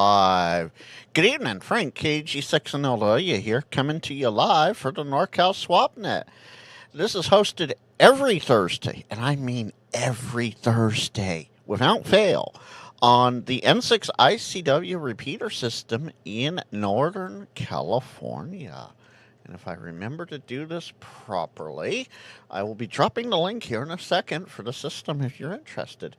live. Good evening, Frank KG6NLW here, coming to you live for the NorCal SwapNet. This is hosted every Thursday, and I mean every Thursday, without fail, on the N6ICW Repeater system in Northern California. And if I remember to do this properly, I will be dropping the link here in a second for the system if you're interested.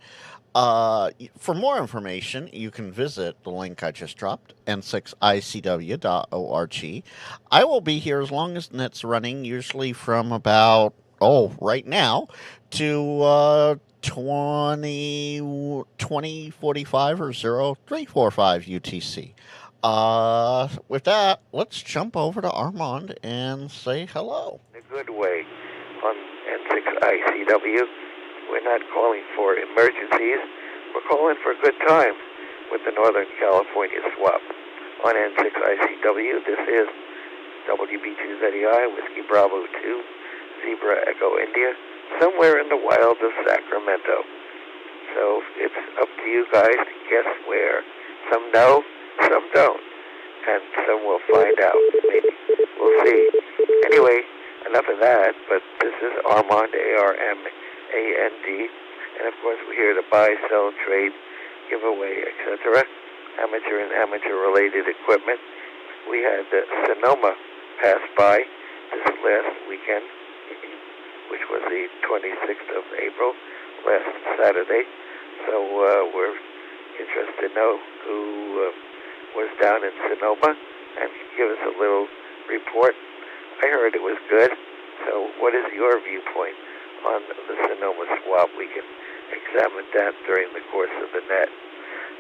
For more information, you can visit the link I just dropped, n6icw.org. I will be here as long as the net's running, usually from about, right now, to 2045 or 0345 UTC. With that, let's jump over to Armand and say hello. In a good way on N6ICW. We're not calling for emergencies. We're calling for a good time with the Northern California swap. On N6ICW, this is WB2ZEI, Whiskey Bravo 2, Zebra Echo India, somewhere in the wild of Sacramento. So it's up to you guys to guess where. Some know, some don't. And some will find out. Maybe. We'll see. Anyway, enough of that, but this is Armand, ARMAND, and of course we're here to buy, sell, trade, give away, etc. Amateur and amateur-related equipment. We had Sonoma pass by this last weekend, which was the 26th of April, last Saturday. So we're interested to know who was down in Sonoma and give us a little report. I heard it was good. So what is your viewpoint on the Sonoma swap? We can examine that during the course of the net.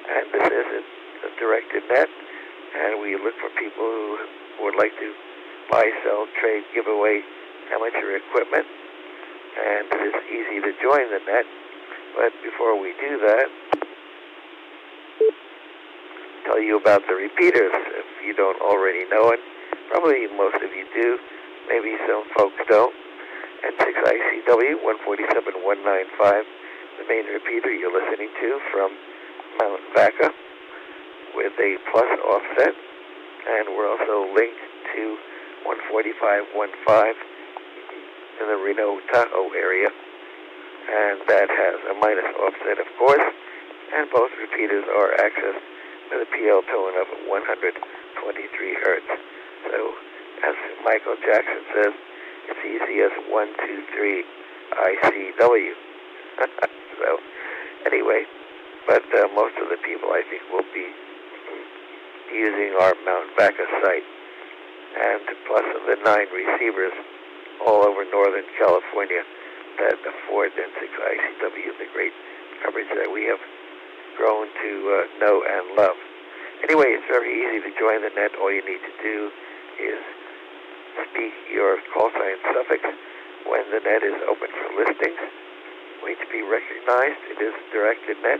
And this is a directed net, and we look for people who would like to buy, sell, trade, give away amateur equipment. And it is easy to join the net. But before we do that, tell you about the repeaters if you don't already know it. Probably most of you do. Maybe some folks don't. N6ICW 147195, the main repeater you're listening to from Mount Vaca with a plus offset, and we're also linked to 14515 in the Reno Tahoe area, and that has a minus offset, of course, and both repeaters are accessed with a PL tone of 123 hertz. So, as Michael Jackson says, it's easy as 1, 2, 3 ICW. So, anyway, but most of the people, I think, will be using our Mount Vaca site. And plus of the 9 receivers all over Northern California that afford N6ICW the great coverage that we have grown to know and love. Anyway, it's very easy to join the net. All you need to do is speak your call sign suffix when the net is open for listings. Wait to be recognized. It is a directed net.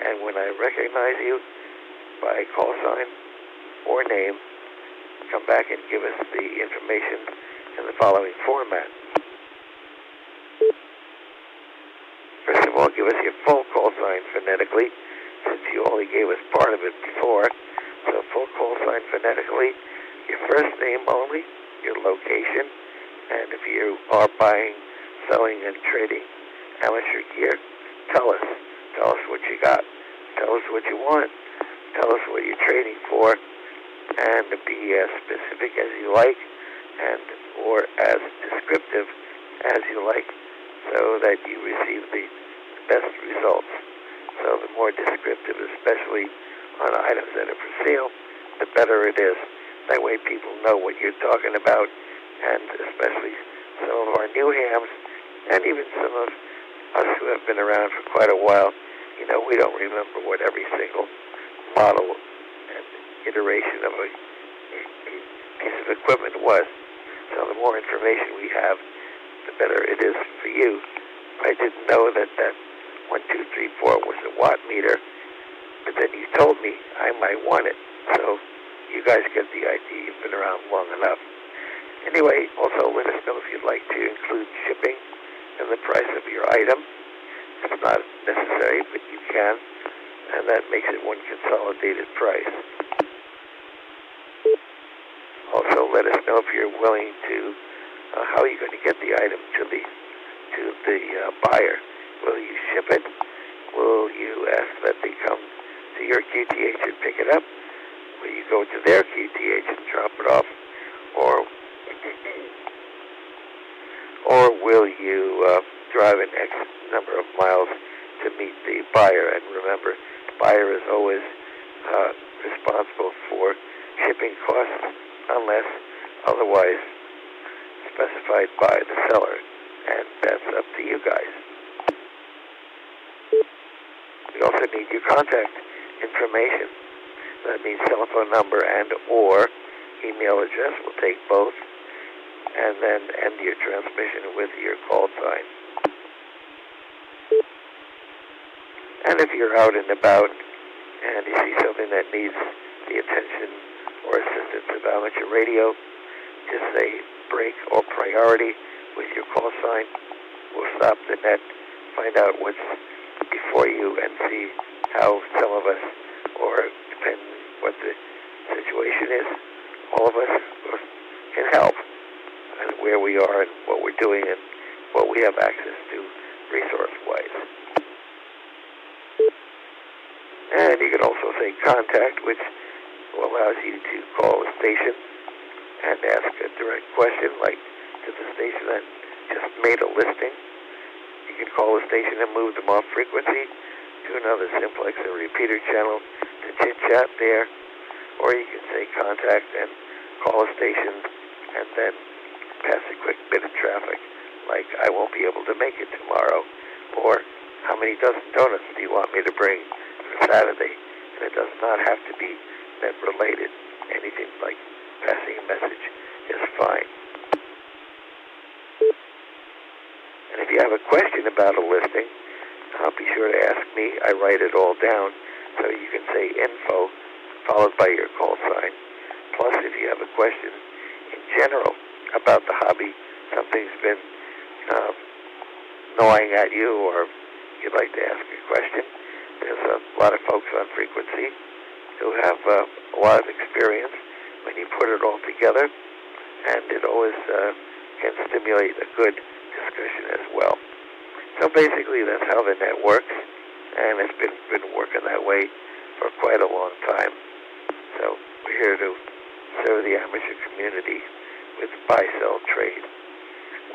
And when I recognize you by call sign or name, come back and give us the information in the following format. First of all, give us your full call sign phonetically, since you only gave us part of it before. So full call sign phonetically, your first name only, your location, and if you are buying, selling, and trading amateur gear, tell us. Tell us what you got. Tell us what you want. Tell us what you're trading for, and be as specific as you like, and or as descriptive as you like, so that you receive the best results. So the more descriptive, especially on items that are for sale, the better it is. That way people know what you're talking about, and especially some of our new hams, and even some of us who have been around for quite a while, we don't remember what every single model and iteration of a piece of equipment was. So the more information we have, the better it is for you. I didn't know that 1234 was a watt meter, but then you told me I might want it. So you guys get the idea. You've been around long enough. Anyway, also let us know if you'd like to include shipping in the price of your item. It's not necessary, but you can. and that makes it one consolidated price. Also, let us know if you're willing to, how are you going to get the item to the buyer? Will you ship it? Will you ask that they come to your QTH and pick it up? Will you go to their QTH and drop it off? Or will you drive an X number of miles to meet the buyer? And remember, the buyer is always responsible for shipping costs unless otherwise specified by the seller, and that's up to you guys. We also need your contact information. That means telephone number and or email address. We'll take both, and then end your transmission with your call sign. And if you're out and about and you see something that needs the attention or assistance of amateur radio, just say break or priority with your call sign. We'll stop the net, find out what's before you, and see how some of us, or depending what the situation is, all of us can help, and where we are and what we're doing and what we have access to resource-wise. And you can also say contact, which allows you to call a station and ask a direct question, like to the station that just made a listing. You can call a station and move them off frequency to another simplex or repeater channel to chit-chat there. Or you can say contact and call a station and then pass a quick bit of traffic, like I won't be able to make it tomorrow, or how many dozen donuts do you want me to bring for Saturday? And it does not have to be net related. Anything like passing a message is fine. And if you have a question about a listing, be sure to ask me. I write it all down, so you can say info followed by your call sign. Plus, if you have a question in general about the hobby, something's been gnawing at you, or you'd like to ask a question, there's a lot of folks on frequency who have a lot of experience when you put it all together, and it always can stimulate a good discussion as well. So basically, that's how the net works, and it's been working that way for quite a long time. So we're here to serve the amateur community with buy-sell trade,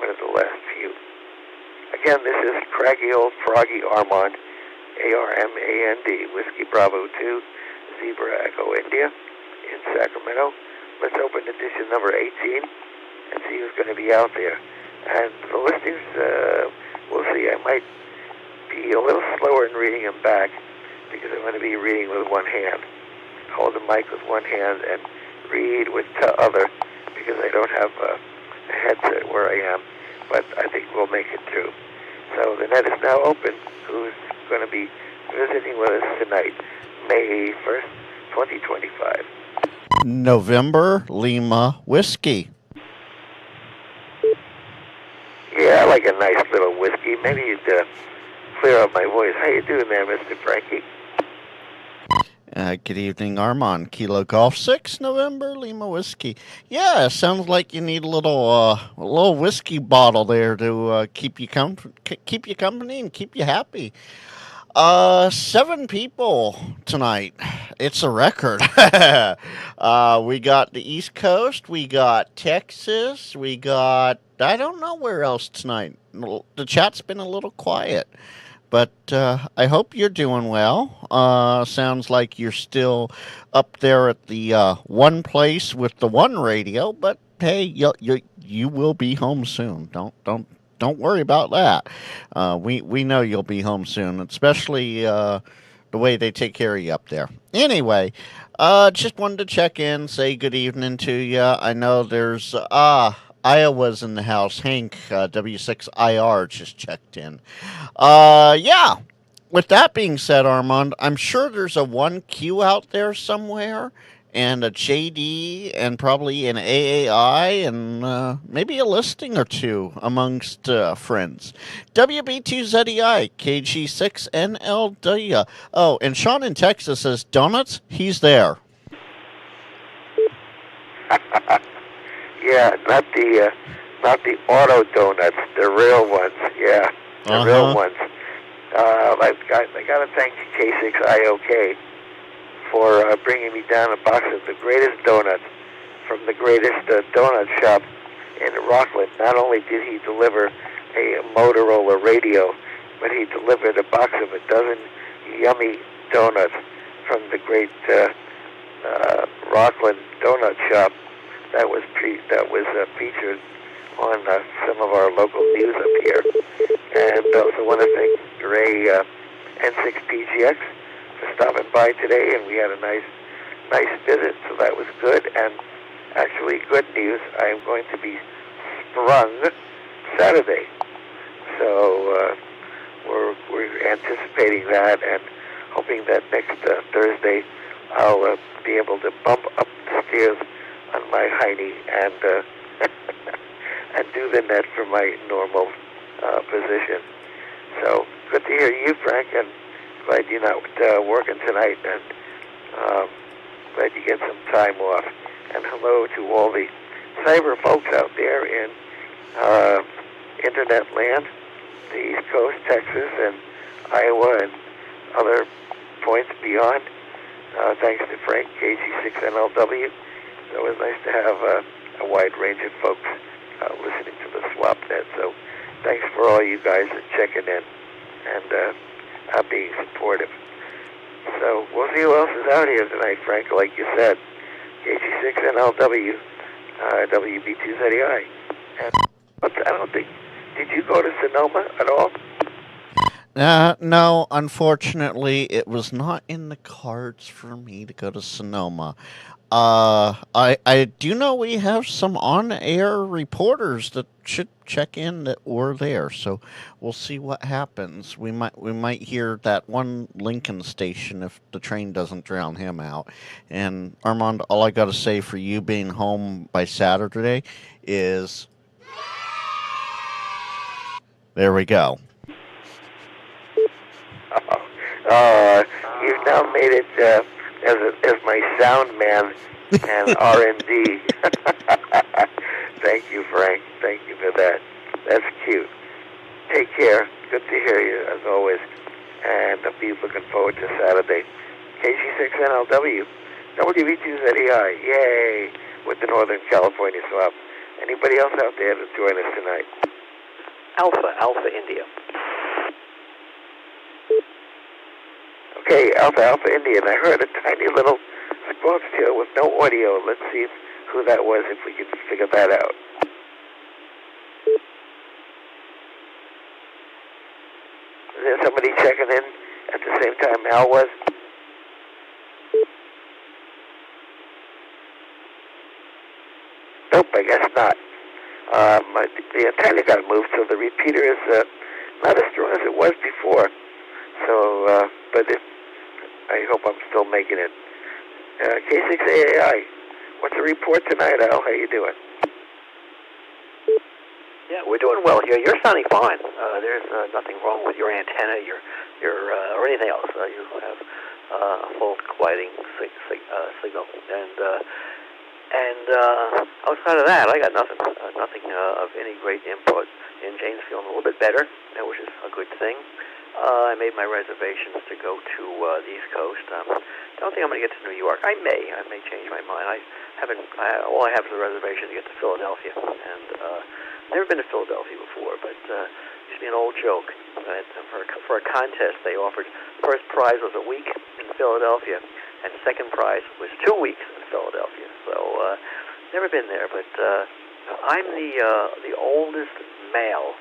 one of the last few. Again, this is Craggy Old Froggy Armand, ARMAND, Whiskey Bravo 2, Zebra Echo India, in Sacramento. Let's open edition number 18 and see who's going to be out there. And the listings, we'll see. I might be a little slower in reading them back because I'm going to be reading with one hand. Hold the mic with one hand and read with the other because I don't have a headset where I am. But I think we'll make it through. So the net is now open. Who's going to be visiting with us tonight, May 1st, 2025? November Lima Whiskey. Yeah, I like a nice little whiskey. Maybe you'd clear up my voice. How you doing there, Mr. Frankie? Good evening, Armand. Kilo Golf 6, November Lima Whiskey. Yeah, sounds like you need a little whiskey bottle there to keep you company and keep you happy. 7 people tonight. It's a record. We got the East Coast, we got Texas, we got, I don't know where else tonight. The chat's been a little quiet, but I hope you're doing well. Sounds like you're still up there at the one place with the one radio, but hey, you will be home soon. Don't worry about that. We know you'll be home soon, especially the way they take care of you up there. Anyway, just wanted to check in, say good evening to you. I know there's Iowa's in the house. Hank, W6IR, just checked in. Yeah. With that being said, Armand, I'm sure there's a 1Q out there somewhere, and a JD and probably an AAI and maybe a listing or two amongst friends. WB2ZEI, KG6NLW. Oh, and Sean in Texas says, donuts? He's there. Yeah, not the auto donuts, the real ones. Yeah, the real ones. I got to thank K6IOK for bringing me down a box of the greatest donuts from the greatest donut shop in Rockland. Not only did he deliver a Motorola radio, but he delivered a box of a dozen yummy donuts from the great Rockland donut shop that was featured on some of our local news up here. And also want to thank Ray N6PGX for stopping by today, and we had a nice visit, so that was good. And actually, good news, I am going to be sprung Saturday. So we're anticipating that and hoping that next Thursday I'll be able to bump up the stairs on my hiney and and do the net from my normal position. So good to hear you, Frank, and glad you're not working tonight, and glad you get some time off. And hello to all the cyber folks out there in internet land, the East Coast, Texas, and Iowa, and other points beyond. Thanks to Frank, KG6NLW. It was nice to have a wide range of folks listening to the SwapNet. So thanks for all you guys checking in and being supportive. So we'll see who else is out here tonight, Frank, like you said. KG6NLW, WB2ZEI. And I don't think, did you go to Sonoma at all? No, unfortunately, it was not in the cards for me to go to Sonoma. I do know we have some on-air reporters that should check in that were there, so we'll see what happens. We might hear that one Lincoln station if the train doesn't drown him out. And Armand, all I got to say for you being home by Saturday is, there we go. You've now made it as my sound man and R&D. Thank you, Frank. Thank you for that. That's cute. Take care. Good to hear you, as always. And I'll be looking forward to Saturday. KG6NLW, WB2ZEI, yay, with the Northern California swap. Anybody else out there to join us tonight? Alpha India. Okay, Alpha India, and I heard a tiny little squawk tail with no audio. Let's see who that was, if we can figure that out. Is there somebody checking in at the same time Al was? Nope, I guess not. The antenna got moved, so the repeater is not as strong as it was before. So, but I hope I'm still making it. K6AAI, what's the report tonight, Al? How you doing? Yeah, we're doing well here. You're sounding fine. There's nothing wrong with your antenna, your or anything else. You have a full quieting signal, and outside of that, I got nothing. Nothing of any great input. And Jane's feeling a little bit better, which is a good thing. I made my reservations to go to the East Coast. Don't think I'm going to get to New York. I may change my mind. All I have is a reservation to get to Philadelphia, and never been to Philadelphia before, but it used to be an old joke. And for a contest, they offered first prize was a week in Philadelphia, and second prize was 2 weeks in Philadelphia. So never been there, but I'm the oldest male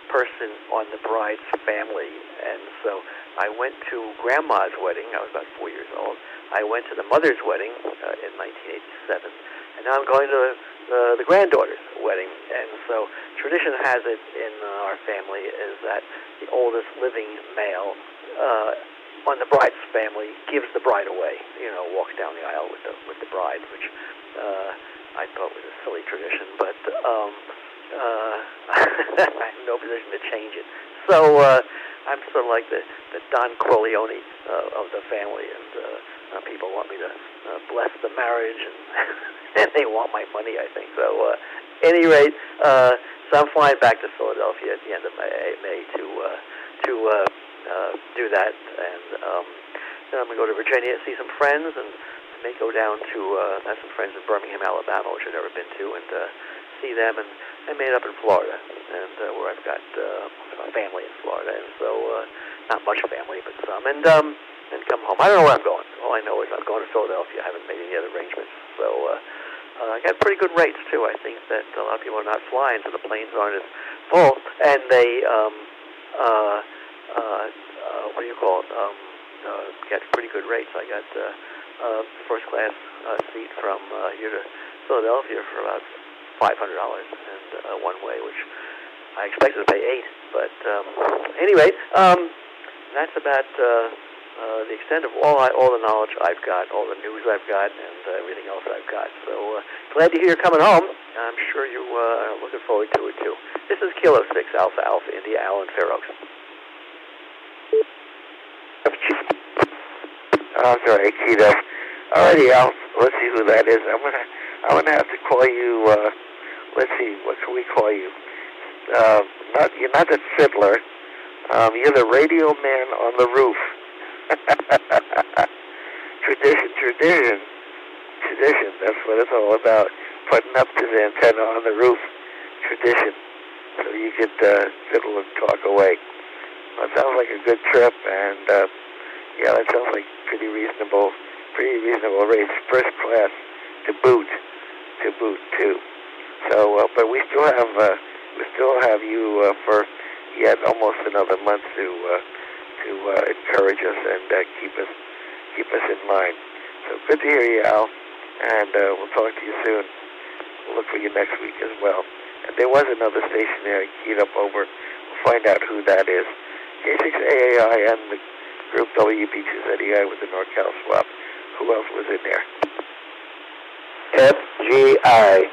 person on the bride's family, and so I went to Grandma's wedding. I was about 4 years old. I went to the mother's wedding in 1987, and now I'm going to the granddaughter's wedding. And so tradition has it in our family is that the oldest living male when the bride's family gives the bride away, walks down the aisle with the bride, which I thought was a silly tradition, but I have no position to change it. So I'm sort of like the Don Corleone of the family, and people want me to bless the marriage, and they want my money, I think. So at any rate, so I'm flying back to Philadelphia at the end of May to do that, and then I'm going to go to Virginia, see some friends, and may go down to have some friends in Birmingham, Alabama, which I've never been to, and see them, and I made up in Florida, and where I've got a family in Florida, and so not much family, but some, and come home. I don't know where I'm going. All I know is I'm going to Philadelphia. I haven't made any other arrangements, so I got pretty good rates too. I think that a lot of people are not flying, so the planes aren't as full, and they what do you call it? Get pretty good rates. I got first class seat from here to Philadelphia for about $500 and one way, which I expected to pay $8. But anyway, that's about the extent of all the knowledge I've got, all the news I've got, and everything else I've got. So glad to hear you're coming home. I'm sure you are looking forward to it too. This is Kilo 6 Alpha Alpha India, Alan Fair Oaks. I'm sorry, Keto. Alrighty, Al. Let's see who that is. I'm gonna have to call you. Let's see, what can we call you? You're not the fiddler. You're the radio man on the roof. Tradition. That's what it's all about. Putting up this antenna on the roof. Tradition. So you could fiddle and talk away. That sounds like a good trip, and yeah, that sounds like pretty reasonable rates. First class to boot too. So, but we still have you for yet almost another month to encourage us and keep us in mind. So good to hear you, Al, and we'll talk to you soon. We'll look for you next week as well. And there was another station there keyed up over. We'll find out who that is. K6AAI and the group WB2ZEI with the NorCal swap. Who else was in there? FGI.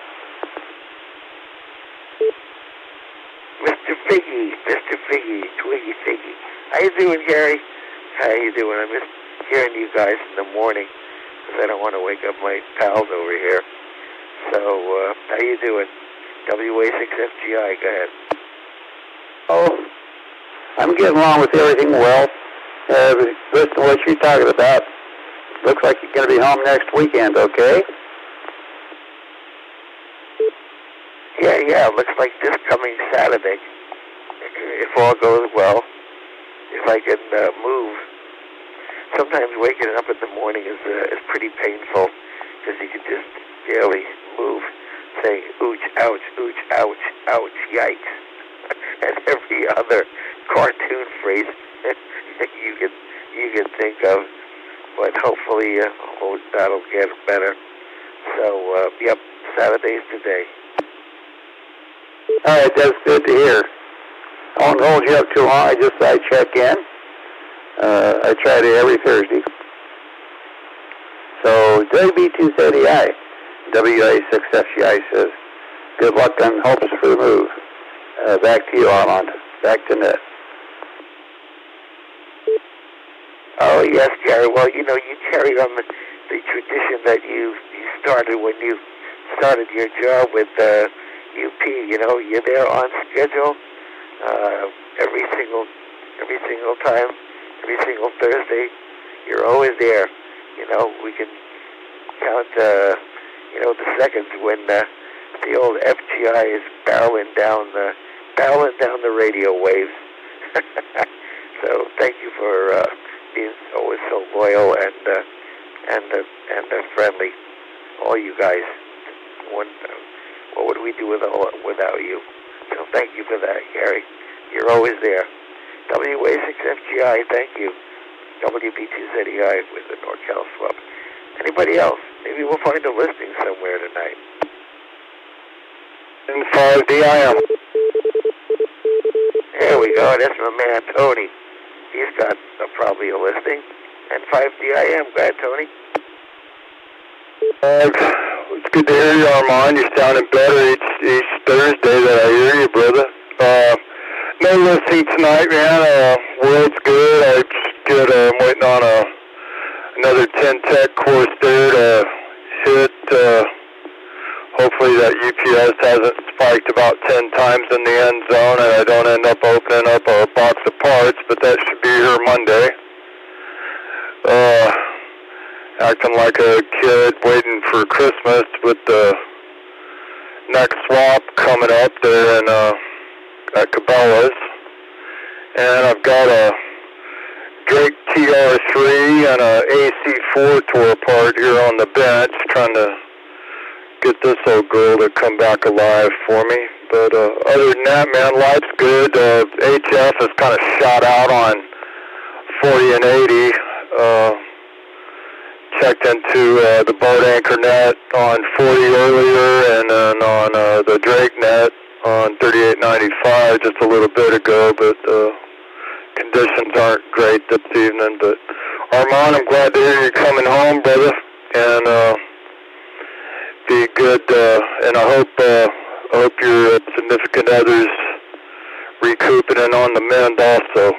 Mr. Figgy, Twiggy Figgy. How you doing, Gary? How you doing? I miss hearing you guys in the morning because I don't want to wake up my pals over here. So, how you doing? WA6FGI, go ahead. Oh, I'm getting along with everything well. Listen to what you're talking about. Looks like you're going to be home next weekend, okay? Yeah, looks like this coming Saturday, if all goes well, if I can move. Sometimes waking up in the morning is pretty painful because you can just barely move, saying ooch, ouch, yikes, and every other cartoon phrase you can think of. But hopefully that'll get better. So, yep, Saturday's today. All right, that's good to hear. I won't hold you up too long. I check in. I try to every Thursday. So WB230I, WA6FGI says, good luck and hopes for the move. Back to you, Armand. Back to Ned. Oh, yes, Gary. Well, you carried on the tradition that you started when you started your job with UP. You're there on schedule every single time, every single Thursday. You're always there. We can count, the seconds when the old FGI is barreling down the radio waves. So thank you for being always so loyal and friendly. All you guys. What would we do without you? So thank you for that, Gary. You're always there. WA6FGI, thank you. WB2ZEI with the NorCal swap. Anybody else? Maybe we'll find a listing somewhere tonight. N6ICW. There we go. That's my man, Tony. he's got probably a listing. And 5DIM. Go ahead, Tony. It's good to hear you, Armand. You're sounding better each Thursday that I hear you, brother. No listing tonight, man. World's good. I'm waiting on another 10 tech course there to hit. Hopefully that UPS hasn't spiked about 10 times in the end zone and I don't end up opening up a box of parts, but that should be here Monday. Acting like a kid waiting for Christmas with the next swap coming up there in, at Cabela's. And I've got a Drake TR3 and a AC4 tore apart here on the bench, trying to get this old girl to come back alive for me. But other than that, man, life's good. HF is kind of shot out on 40 and 80. Checked into the boat anchor net on 40 earlier and then on the Drake net on 38.95 just a little bit ago, but conditions aren't great this evening. But Armand, I'm glad to hear you coming home, brother, and be good. And I hope your significant other's recouping and on the mend also.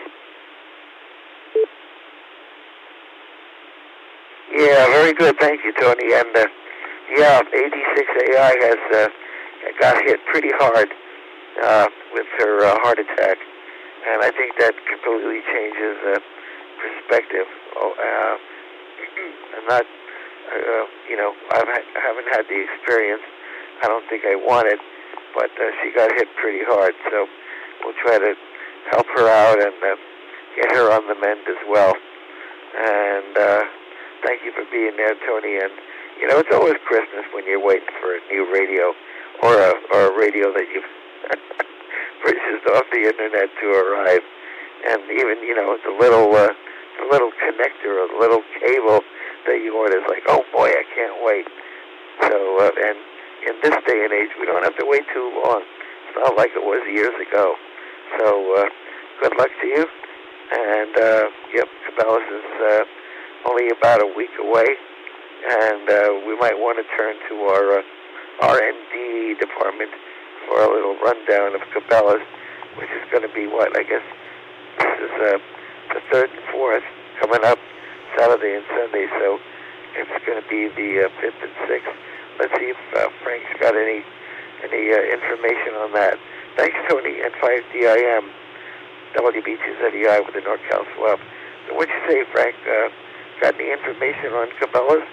Yeah, very good. Thank you, Tony. And yeah, 86AI has got hit pretty hard with her heart attack, and I think that completely changes perspective. I'm not, I haven't had the experience. I don't think I want it, but she got hit pretty hard. So we'll try to help her out and get her on the mend as well. And thank you for being there, Tony. And it's always Christmas when you're waiting for a new radio or a radio that you've purchased off the internet to arrive. And even the little connector or the little cable that you order is like, oh boy, I can't wait. So and in this day and age, we don't have to wait too long. It's not like it was years ago. So good luck to you. And yep, Cabela's is only about a week away, and we might want to turn to our R&D department for a little rundown of Cabela's, which is going to be what, I guess this is the 3rd and 4th coming up Saturday and Sunday, so it's going to be the 5th and 6th. Let's see if Frank's got any information on that. Thanks, Tony, and 5DIM, WB2ZEI with the NorCal swap. So what'd you say, Frank? Got any information on Cabela's?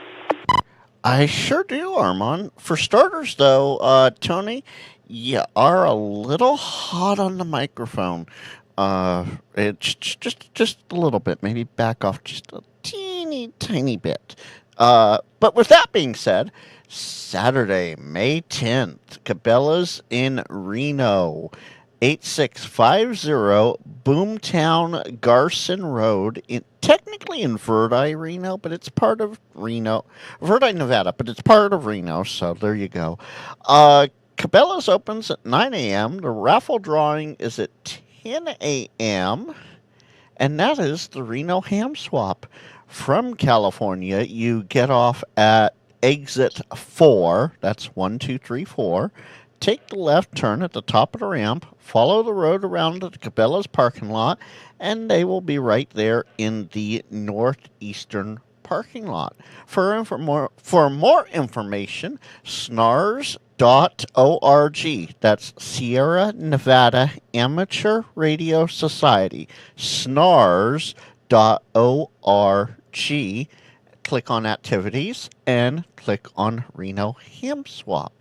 I sure do, Armand. For starters, though, Tony, you are a little hot on the microphone. It's just a little bit. Maybe back off just a teeny tiny bit. But with that being said, Saturday, May 10th, Cabela's in Reno. 8650 Boomtown Garson Road, technically in Verdi, Reno, but it's part of Reno. Verdi, Nevada, but it's part of Reno, so there you go. Cabela's opens at 9 a.m. The raffle drawing is at 10 a.m., and that is the Reno Ham Swap. From California, you get off at exit 4, that's 1, 2, 3, 4. Take the left turn at the top of the ramp, follow the road around to the Cabela's parking lot, and they will be right there in the northeastern parking lot. For more information, snars.org. That's Sierra Nevada Amateur Radio Society. snars.org. Click on activities and click on Reno Ham Swap.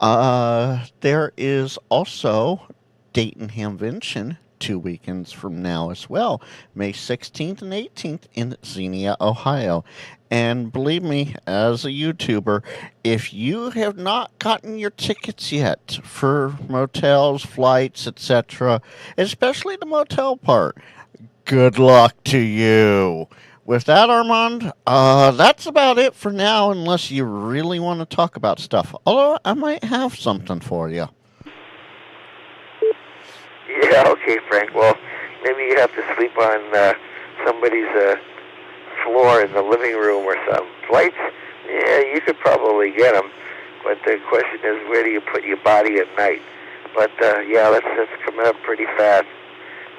There is also Dayton Hamvention 2 weekends from now as well, May 16th and 18th in Xenia, Ohio. And believe me, as a YouTuber, if you have not gotten your tickets yet for motels, flights, etc., especially the motel part, good luck to you. With that, Armand, that's about it for now, unless you really want to talk about stuff. Although I might have something for you. Yeah, okay, Frank. Well, maybe you have to sleep on somebody's floor in the living room or something. Lights, yeah, you could probably get them, but the question is, where do you put your body at night? But yeah, that's coming up pretty fast,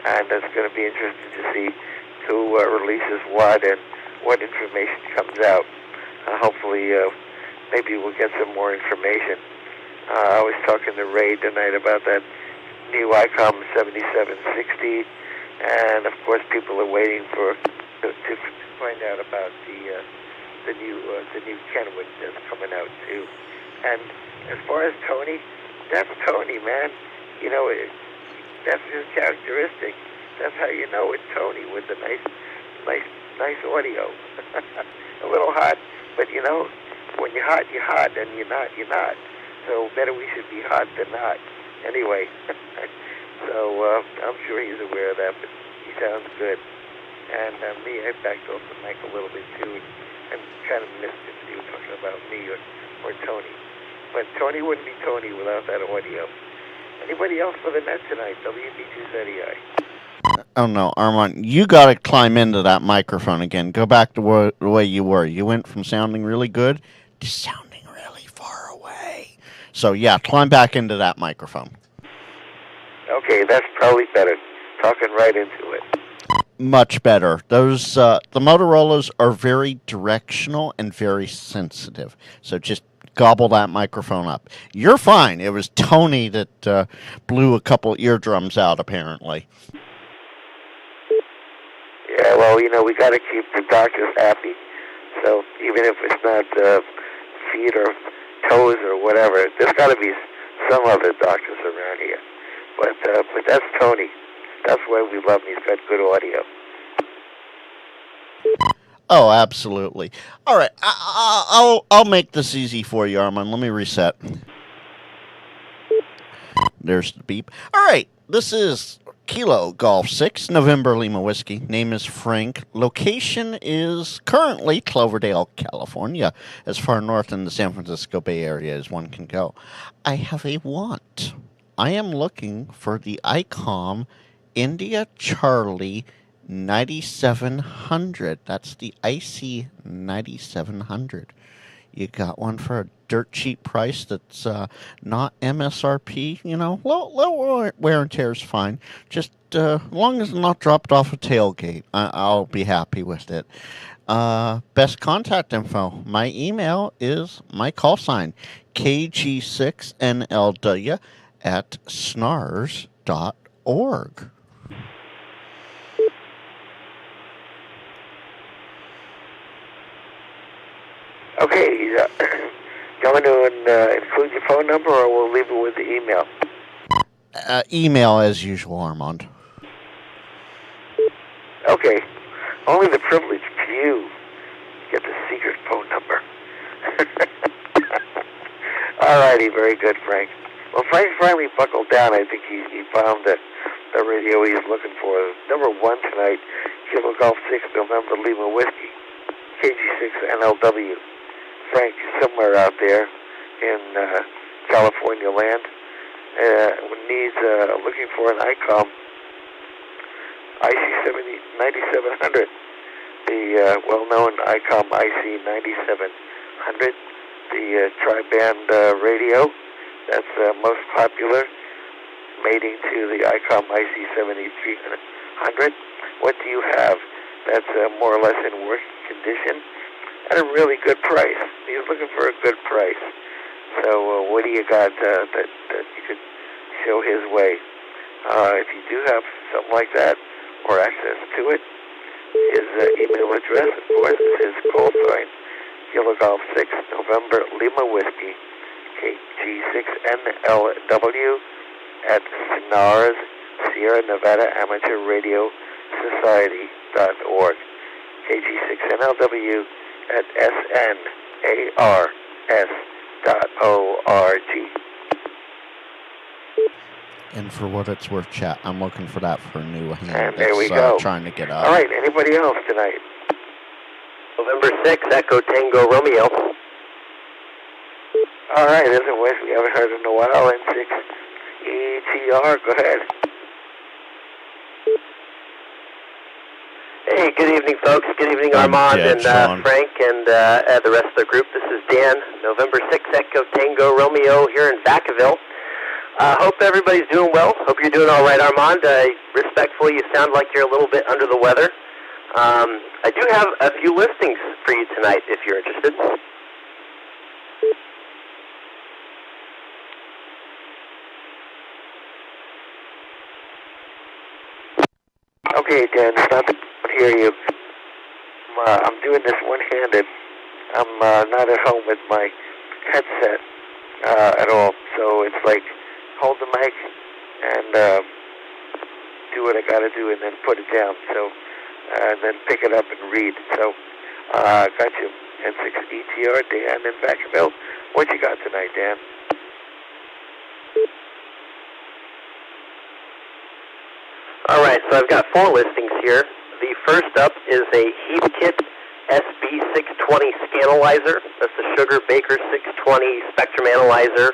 and it's going to be interesting to see who releases what and what information comes out. Hopefully, maybe we'll get some more information. I was talking to Ray tonight about that new ICOM 7760, and of course, people are waiting to find out about the new Kenwood that's coming out too. And as far as Tony, that's Tony, man. You know, that's his characteristic. That's how you know it's Tony, with the nice audio. A little hot, but you know, when you're hot, and you're not. So better we should be hot than not. Anyway, so I'm sure he's aware of that, but he sounds good. And me, I backed off the mic a little bit too, and kind of missed if you were talking about me or Tony. But Tony wouldn't be Tony without that audio. Anybody else for the net tonight? WB2ZEI. Oh no, Armand, you got to climb into that microphone again. Go back to the way you were. You went from sounding really good to sounding really far away. So yeah, climb back into that microphone. Okay, that's probably better. Talking right into it. Much better. Those the Motorola's are very directional and very sensitive. So just gobble that microphone up. You're fine. It was Tony that blew a couple eardrums out, apparently. Yeah, well, you know, we got to keep the doctors happy. So even if it's not feet or toes or whatever, there's got to be some other doctors around here. But that's Tony. That's why we love him. He's got good audio. Oh, absolutely. All right, I'll make this easy for you, Armand. Let me reset. There's the beep. All right, this is Kilo Golf 6, November Lima Whiskey. Name is Frank. Location is currently Cloverdale, California, as far north in the San Francisco Bay Area as one can go. I have a want. I am looking for the ICOM India Charlie 9700. That's the IC 9700. You got one for a dirt cheap price that's not MSRP, you know. Low wear and tear is fine. Just as long as it's not dropped off a tailgate, I'll be happy with it. Best contact info. My email is my call sign, KG6NLW @snars.org. Okay, going to include your phone number, or we'll leave it with the email? Email as usual, Armand. Okay, only the privileged few get the secret phone number. All righty, very good, Frank. Well, Frank finally buckled down. I think he found the radio he's looking for. Number one tonight, Kilo Golf 6, November Lima Whiskey, KG6NLW. Frank, somewhere out there in California land, needs looking for an ICOM IC 9700, the well-known ICOM IC 9700, the tri-band radio that's most popular, mating to the ICOM IC 7300. What do you have that's more or less in working condition at a really good price? He's looking for a good price. So what do you got that you could show his way? If you do have something like that, or access to it, his email address, of course, is his call sign, Kilo Golf 6, November Lima Whiskey, KG6NLW @SNARS, Sierra Nevada Amateur Radio Society.org. KG6NLW @SNARS.org. And for what it's worth, chat, I'm looking for that for a new hand. And there we go. Trying to get up. All right, anybody else tonight? November 6, Echo Tango Romeo. All right, there's a voice we haven't heard in a while. N6ICW, go ahead. Hey, good evening, folks. Good evening, I'm Armand dead, and Sean. Frank and the rest of the group. This is Dan, November 6th, Echo Tango Romeo here in Vacaville. Hope everybody's doing well. Hope you're doing all right, Armand. Respectfully, you sound like you're a little bit under the weather. I do have a few listings for you tonight if you're interested. Okay, Dan, it's not to hear you. I'm doing this one-handed. I'm not at home with my headset at all, so it's like hold the mic and do what I got to do and then put it down. So and then pick it up and read. So got you. N6ICW Dan in Vacaville. What you got tonight, Dan? All right, so I've got 4 listings here. The first up is a Heathkit SB620 Scanalyzer. That's the Sugar Baker 620 Spectrum Analyzer.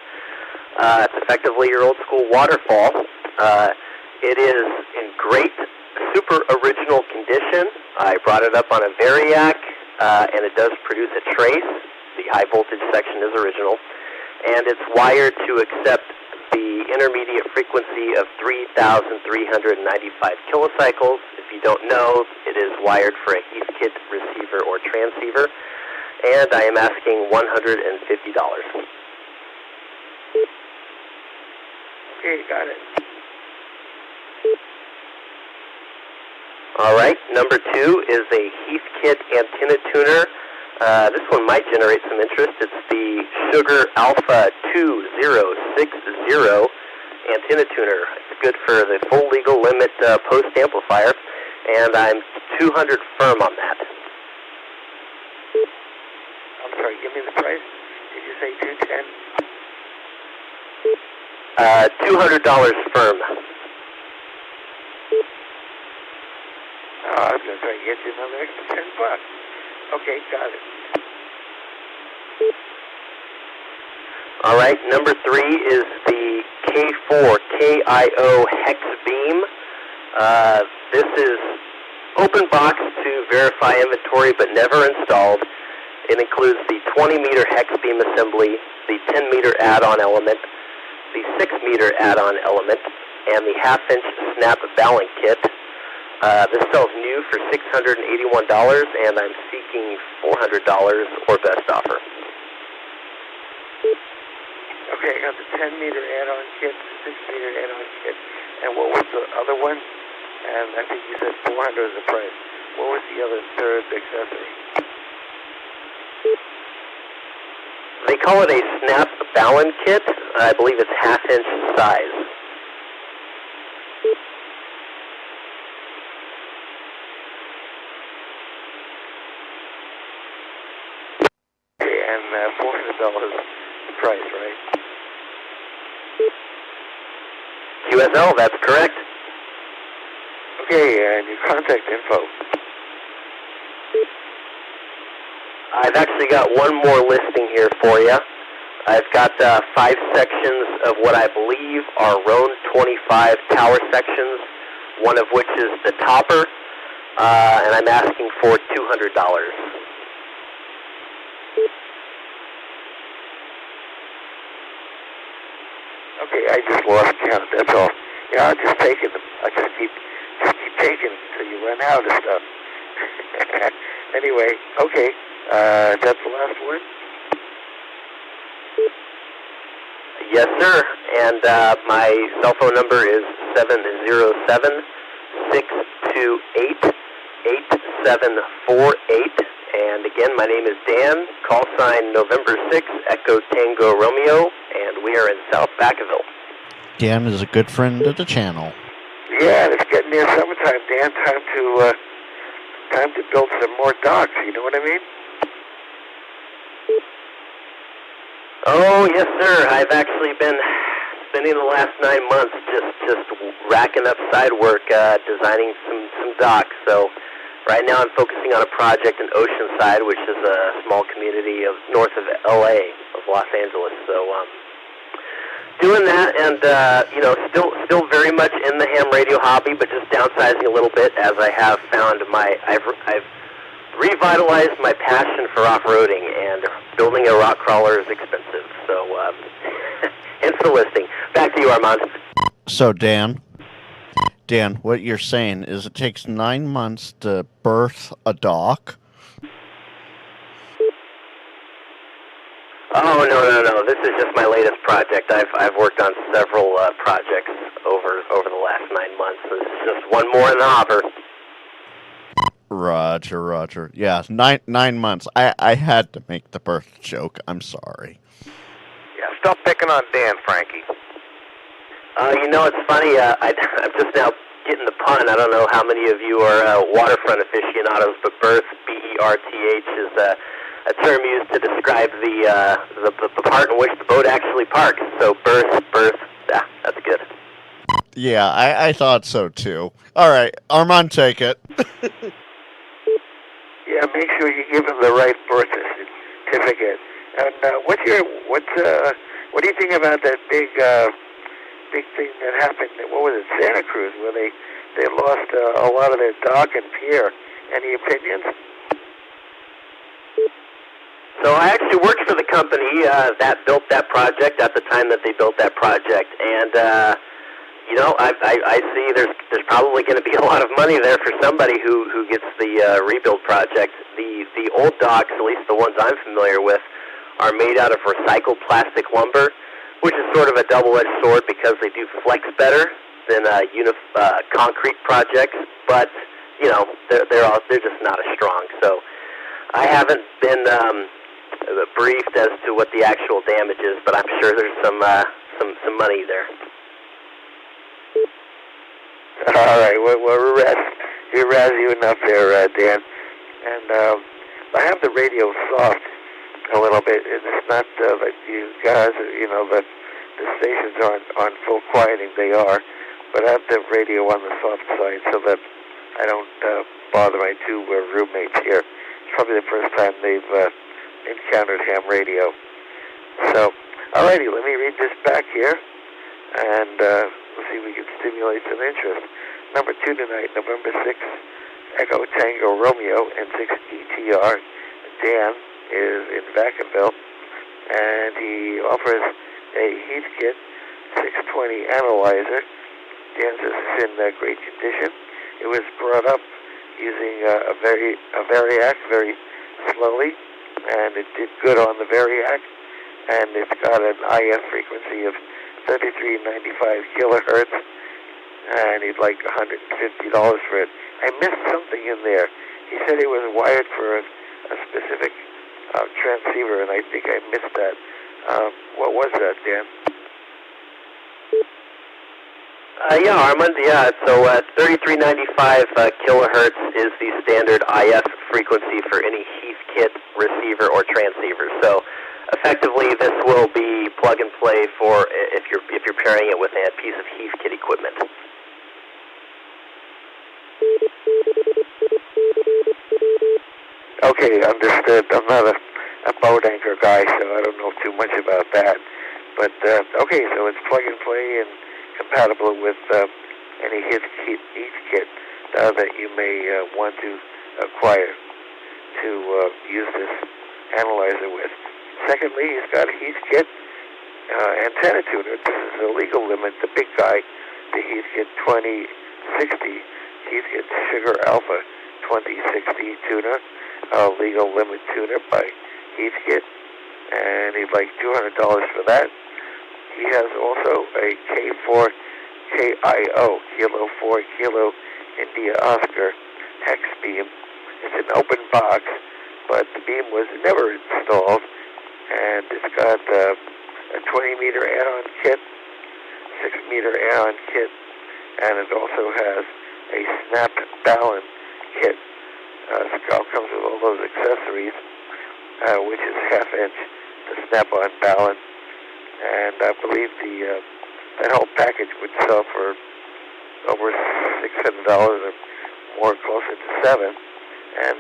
It's effectively your old school waterfall. It is in great, super original condition. I brought it up on a Variac, and it does produce a trace. The high voltage section is original. And it's wired to accept the intermediate frequency of 3,395 kilocycles. If you don't know, it is wired for a Heathkit receiver or transceiver. And I am asking $150. Okay, got it. All right, number 2 is a Heathkit antenna tuner. This one might generate some interest. It's the Sugar Alpha 2060 antenna tuner. It's good for the full legal limit post amplifier, and I'm 200 firm on that. I'm sorry, give me the price. Did you say 210? $200 firm. I was going to try to get you another extra $10. Okay, got it. All right, number 3 is the K4 KIO hex beam. This is open box to verify inventory but never installed. It includes the 20-meter hex beam assembly, the 10-meter add-on element, the 6-meter add-on element, and the half-inch snap balun kit. This sells new for $681, and I'm seeking $400 or best offer. Okay, I got the 10-meter add-on kit, the 6-meter add-on kit, and what was the other one? And I think you said $400 is the price. What was the other third accessory? They call it a snap balun kit. I believe it's half-inch size. Okay, and $400 is the price, right? QSL, that's correct. Okay, and your contact info. I've actually got one more listing here for you. I've got 5 sections of what I believe are Roan 25 tower sections, one of which is the topper, and I'm asking for $200. Okay, I just lost count, that's all. Yeah, I'll just take it. I'll just keep taking until you run out of stuff. Anyway, okay, that's the last one? Yes, sir. And my cell phone number is 707-628-8748. And again, my name is Dan, call sign November 6, Echo Tango Romeo, and we are in South Vacaville. Dan is a good friend of the channel. Yeah, it's getting near summertime, Dan. Time to build some more docks, you know what I mean? Oh, yes, sir. I've actually been spending the last 9 months just racking up side work, designing some docks. So right now I'm focusing on a project in Oceanside, which is a small community of north of L.A., of Los Angeles. So doing that, and still very much in the ham radio hobby, but just downsizing a little bit as I have found I've revitalized my passion for off-roading, and building a rock crawler is expensive. So, hence the listing. Back to you, Armand. So, Dan, what you're saying is it takes 9 months to birth a dock? Oh, no. This is just my latest project. I've worked on several projects over the last 9 months. This is just one more in the hopper. Roger. Yeah, 9 months. I had to make the birth joke. I'm sorry. Yeah, stop picking on Dan, Frankie. It's funny. I'm just now getting the pun. I don't know how many of you are waterfront aficionados, but berth, B-E-R-T-H, is a term used to describe the part in which the boat actually parks. So berth, that's good. Yeah, I thought so too. All right, Armand, take it. Yeah, make sure you give him the right birth certificate. And what do you think about that big thing that happened? What was it, Santa Cruz, where they lost a lot of their dock and pier? Any opinions? So I actually worked for the company that built that project at the time that they built that project, and I see there's probably going to be a lot of money there for somebody who gets the rebuild project. The old docks, at least the ones I'm familiar with, are made out of recycled plastic lumber, which is sort of a double-edged sword because they do flex better than concrete projects, but they're just not as strong. So I haven't been briefed as to what the actual damage is, but I'm sure there's some money there. All right, we'll razz you enough there, Dan. And I have the radio soft a little bit, and it's not like you guys, the stations aren't on full quieting. They are, but I have the radio on the soft side so that I don't bother my two roommates here. It's probably the first time they've encountered ham radio. So, alrighty, let me read this back here, and we'll see if we can stimulate some interest. Number 2 tonight, November 6th, Echo Tango Romeo, N6ETR. Dan is in Vacaville, and he offers a Heathkit 620 analyzer. Dan says it's in great condition. It was brought up using a Variac very slowly, and it did good on the Variac, and it's got an IF frequency of 3395 kilohertz, and he'd like $150 for it. I missed something in there. He said it was wired for a specific transceiver, and I think I missed that. What was that, Dan? Armand, so 3395 kilohertz is the standard IF frequency for any Heathkit receiver or transceiver. So effectively, this will be plug and play for if you're pairing it with a piece of Heathkit equipment. Okay, understood. I'm not a boat anchor guy, so I don't know too much about that. But okay, so it's plug and play and compatible with any Heathkit that you may want to acquire to use this analyzer with. Secondly, he's got a Heathkit antenna tuner. This is a legal limit, the big guy, the Heathkit 2060, Heathkit Sugar Alpha 2060 tuner, legal limit tuner by Heathkit, and he'd like $200 for that. He has also a K4 KIO, Kilo 4 Kilo India Oscar hex beam. It's an open box, but the beam was never installed, and it's got a 20-meter add-on kit, 6-meter add-on kit, and it also has a snap ballon kit. Skull comes with all those accessories, which is half-inch, the snap-on ballon, and I believe that whole package would sell for over $600 or more, closer to $700, and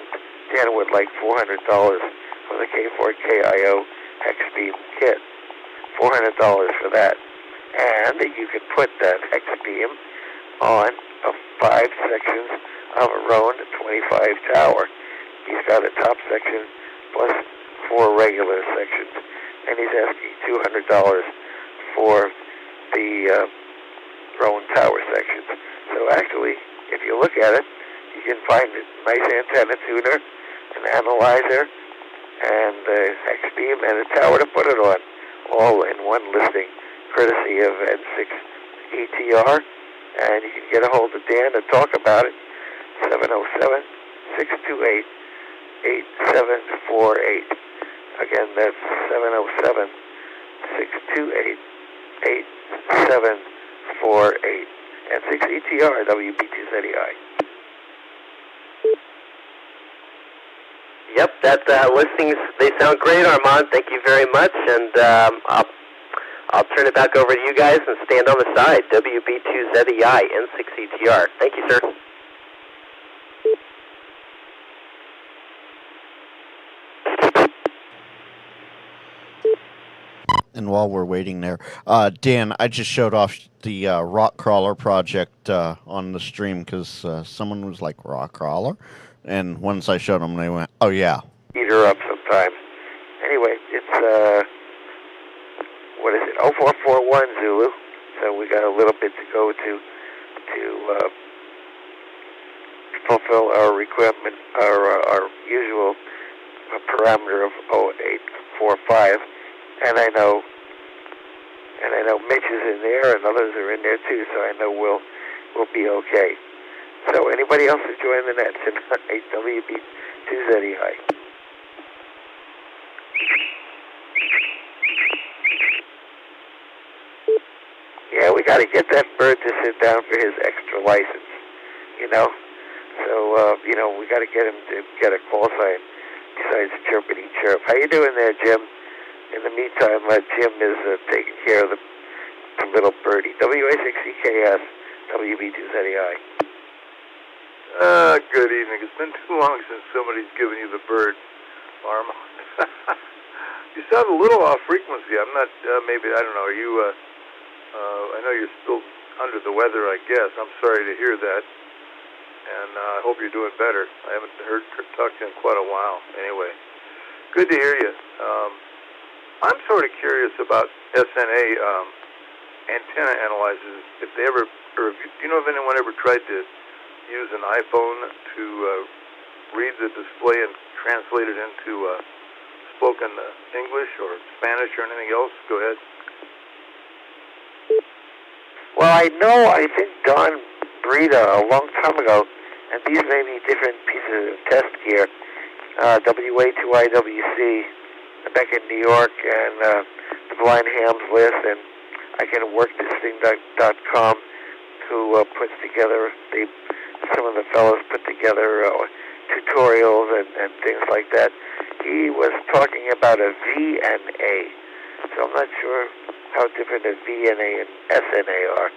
Dan would like $400 for the K4 KIO hex beam kit. $400 for that. and you can put that hex beam on 5 sections of a Rowan 25 tower. He's got a top section plus 4 regular sections, and he's asking $200 for the Rowan tower sections. So actually, if you look at it, you can find a nice antenna tuner, an analyzer, and a hex beam and a tower to put it on, all in one listing, courtesy of N6ICW. And you can get a hold of Dan to talk about it, 707-628-8748. Again, that's 707-628-8748. N6ICW WB2ZEI. Yep, that listings, they sound great, Armand. Thank you very much, and I'll turn it back over to you guys and stand on the side. WB2ZEI, N6ICW. Thank you, sir. And while we're waiting there, Dan, I just showed off the rock crawler project on the stream because someone was like, rock crawler? And once I showed them, they went, oh, yeah. Eat her up sometime. Anyway, it's, what is it, 0441 Zulu. So we got a little bit to go to fulfill our requirement, our usual parameter of 0845. And I know Mitch is in there, and others are in there too. So I know we'll be okay. So anybody else is joining the net tonight? WB2ZEI. Yeah, we got to get that bird to sit down for his extra license. You know, so we got to get him to get a call sign besides chirpity chirp. How you doing there, Jim? In the meantime, Jim is taking care of the little birdie. WA6EKS, WB2ZEI. Good evening. It's been too long since somebody's given you the bird, Armand. You sound a little off frequency. I'm not, maybe, I don't know. Are you, I know you're still under the weather, I guess. I'm sorry to hear that. And I hope you're doing better. I haven't talked to you in quite a while. Anyway, good to hear you. I'm sort of curious about SNA antenna analyzers. If they ever, or do you know if anyone ever tried to use an iPhone to read the display and translate it into spoken English or Spanish or anything else? Go ahead. Well, I think Don Breda a long time ago, and these may be different pieces of test gear, WA2IWC back in New York, and the Blind Hams list, and I can workthisthing.com, who puts together, some of the fellows put together tutorials and things like that. He was talking about a VNA, so I'm not sure how different a VNA and SNA are.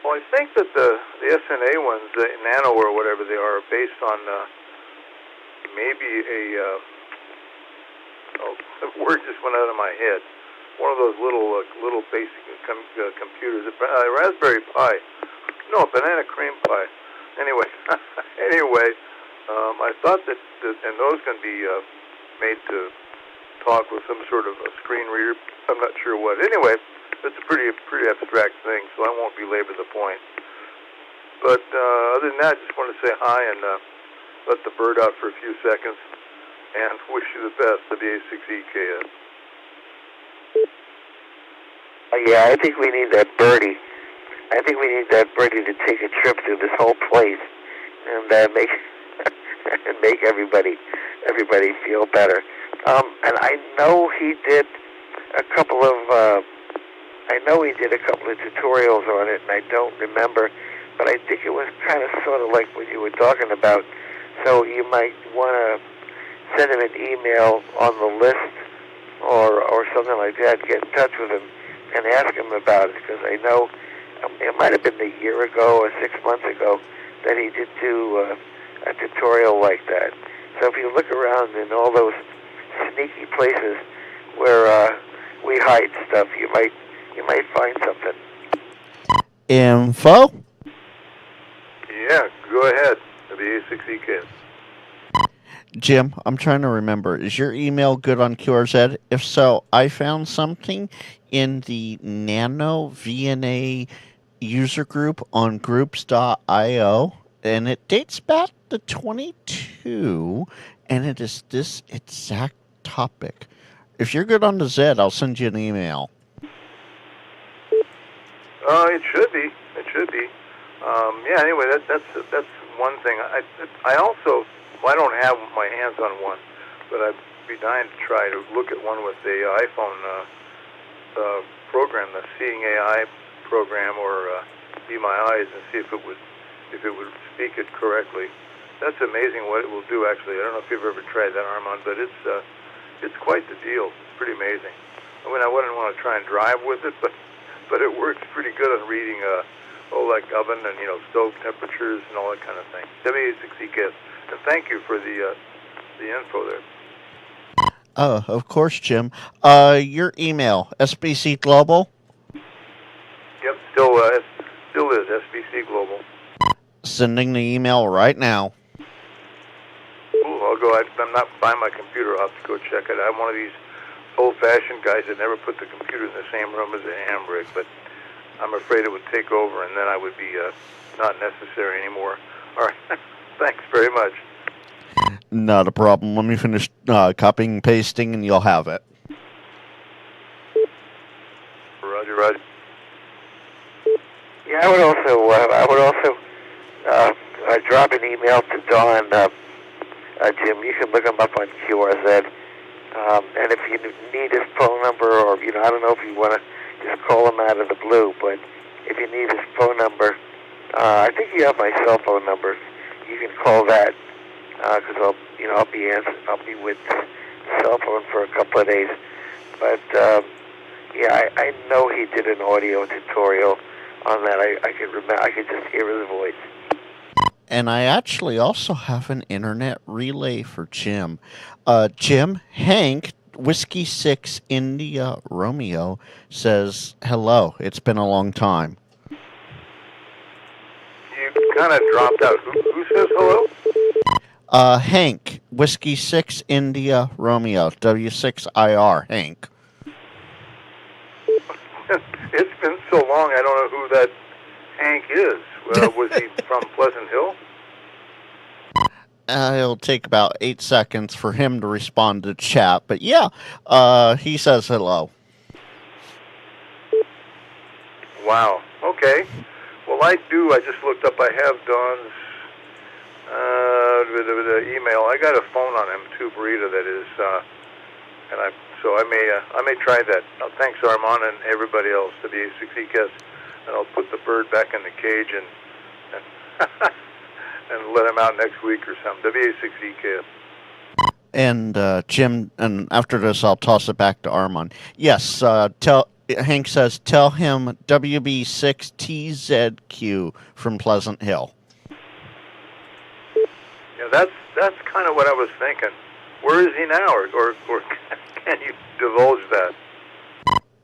Well, I think that the SNA ones, the Nano or whatever they are based on maybe the word just went out of my head. One of those little basic computers, Raspberry Pi. No, banana cream pie. Anyway, I thought that and those can be made to talk with some sort of a screen reader. I'm not sure what. Anyway, it's a pretty abstract thing, so I won't belabor the point. But other than that, I just want to say hi and let the bird out for a few seconds and wish you the best, WA6EKS. Yeah, I think we need that birdie. I think we need that birdie to take a trip through this whole place and make make everybody feel better. And I know he did a couple of tutorials on it, and I don't remember, but I think it was kind of sort of like what you were talking about. So you might want to send him an email on the list or something like that. Get in touch with him and ask him about it, because I know it might have been a year ago or 6 months ago that he did do a tutorial like that. So if you look around in all those sneaky places where we hide stuff. You might find something. Info? Yeah, go ahead. WA6EK. Jim, I'm trying to remember. Is your email good on QRZ? If so, I found something in the Nano VNA user group on groups.io, and it dates back to 22, and it is this exact topic. If you're good on the Z, I'll send you an email. It should be. It should be. Yeah. Anyway, that's one thing. I also, I don't have my hands on one, but I'd be dying to try to look at one with the iPhone program, the Seeing AI program, or Be My Eyes, and see if it would speak it correctly. That's amazing what it will do. Actually, I don't know if you've ever tried that, Armand, but it's quite the deal. It's pretty amazing. I mean, I wouldn't want to try and drive with it, but it works pretty good on reading like oven and stove temperatures and all that kind of thing. WA6EK. And thank you for the info there. Oh, of course, Jim. Your email, SBC Global? Yep, still is SBC Global. Sending the email right now. Cool, I'll go. I'm not by my computer. I'll have to go check it. I'm one of these old-fashioned guys that never put the computer in the same room as a handbrake, but I'm afraid it would take over, and then I would be not necessary anymore. All right, thanks very much. Not a problem. Let me finish copying and pasting, and you'll have it. Roger, Roger. Yeah, I would also drop an email to Don. Jim, you can look him up on QRZ. And if you need his phone number, or I don't know if you want to just call him out of the blue, but if you need his phone number, I think you have my cell phone number. You can call that because I'll be with cell phone for a couple of days. But yeah, I know he did an audio tutorial on that. I could just hear his voice. And I actually also have an internet relay for Jim. Jim, Hank, Whiskey 6 India Romeo says, hello, it's been a long time. You kind of dropped out. Who says hello? Hank, Whiskey 6 India Romeo, W6IR, Hank. It's been so long, I don't know who that Hank is. Was he from Pleasant Hill? It'll take about 8 seconds for him to respond to chat, but yeah, he says hello. Wow. Okay. Well, I just looked up. I have Don's email. I got a phone on him too, Burrito. That is, and I may try that. Thanks, Armand, and everybody else. WA6EK, and I'll put the bird back in the cage and and let him out next week or something. WA6EK. And Jim, and after this, I'll toss it back to Armand. Yes, Hank says, tell him WB6TZQ from Pleasant Hill. Yeah, that's kind of what I was thinking. Where is he now, or can you divulge that?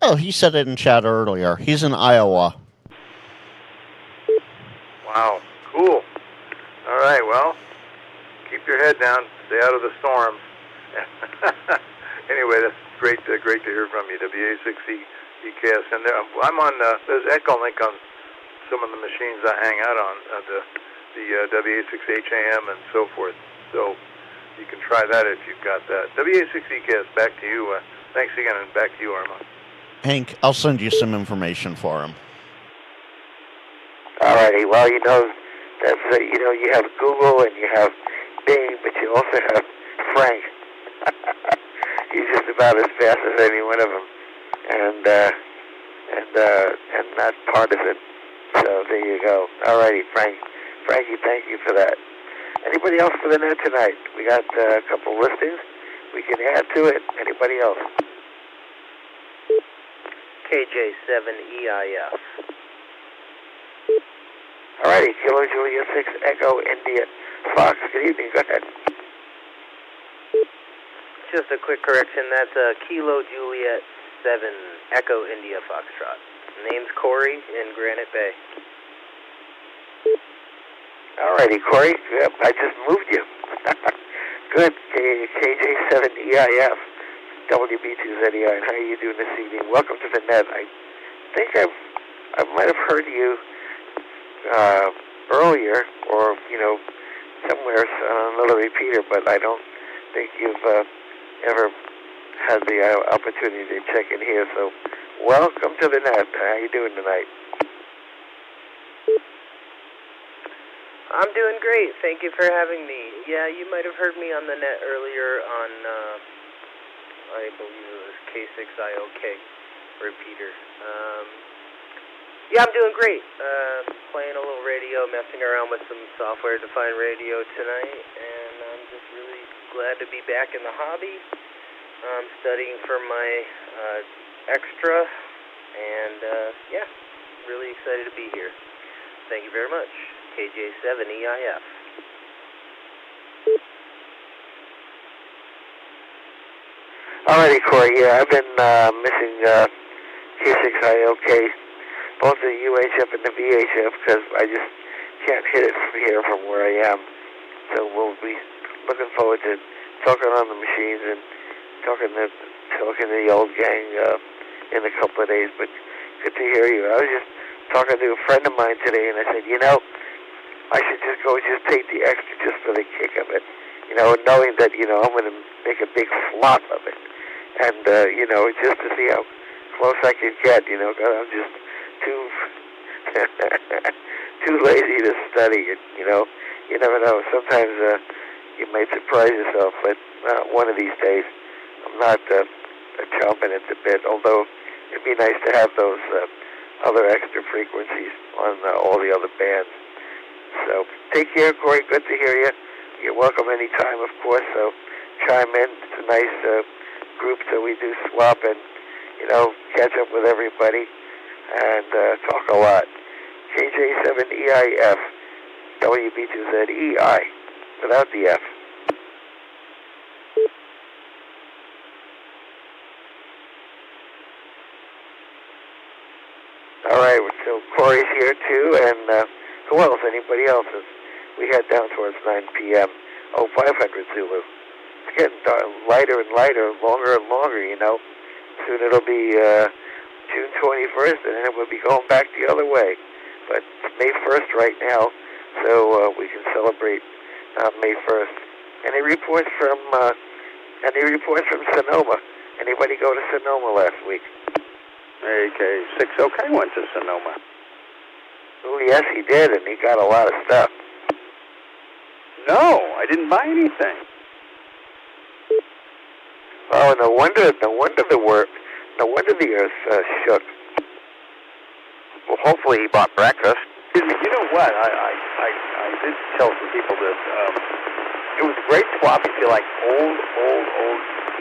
Oh, he said it in chat earlier. He's in Iowa. Wow, cool. All right, well, keep your head down. Stay out of the storms. Anyway, that's great to hear from you, WA6EK. And I'm on, there's Echo Link on some of the machines I hang out on, the WA6HAM and so forth. So you can try that if you've got that. WA6EK, back to you. Thanks again, and back to you, Armand. Hank, I'll send you some information for him. All righty. Well, that's you have Google and you have Bing, but you also have Frank. He's just about as fast as any one of them, and not partisan. So there you go. All righty, Frankie, thank you for that. Anybody else for the net tonight? We got a couple listings we can add to it. Anybody else? KJ7EIF. All righty, Kilo Julia 6 Echo India Fox. Good evening. Go ahead. Just a quick correction. That's Kilo Juliet 7 Echo India Foxtrot. Name's Corey in Granite Bay. Alrighty, Corey. Yep, I just moved you. Good. KJ7EIF, WB2ZEI. How are you doing this evening? Welcome to the net. I think I might have heard you earlier, or somewhere on another repeater, but I don't think you've ever had the opportunity to check in here. So, welcome to the net. How are you doing tonight? I'm doing great. Thank you for having me. Yeah, you might have heard me on the net earlier on, I believe it was K6IOK Repeater. Yeah, I'm doing great. Playing a little radio, messing around with some software-defined radio tonight, and I'm just really glad to be back in the hobby. I'm studying for my extra, and yeah, really excited to be here. Thank you very much. KJ7EIF. Alrighty, Corey. Yeah, I've been missing K6IOK, both the UHF and the VHF, because I just can't hit it from here from where I am. So we'll be looking forward to talking on the machines and talking to the old gang in a couple of days. But good to hear you. I was just talking to a friend of mine today, and I said, I should just take the extra just for the kick of it, knowing that, I'm going to make a big flop of it. And, just to see how close I can get, because I'm just too lazy to study it, You never know. Sometimes you might surprise yourself, but one of these days I'm not chomping at the bit, although it'd be nice to have those other extra frequencies on all the other bands. So take care, Corey. Good to hear you. You're welcome anytime, of course. So chime in. It's a nice group, so we do swap and catch up with everybody and talk a lot. KJ7EIF, WB2ZEI, without the F. All right, so Corey's here too, and who else? Anybody else? As we head down towards 9 p.m. 0500 Zulu. It's getting lighter and lighter, longer and longer, Soon it'll be June 21st, and then we'll be going back the other way. But it's May 1st right now, so we can celebrate May 1st. Any reports from Sonoma? Anybody go to Sonoma last week? AK6OK went to Sonoma. Oh, yes, he did, and he got a lot of stuff. No, I didn't buy anything. Oh, no wonder the earth shook. Well, hopefully he bought breakfast. You know what? I did tell some people that it was a great swap if you like old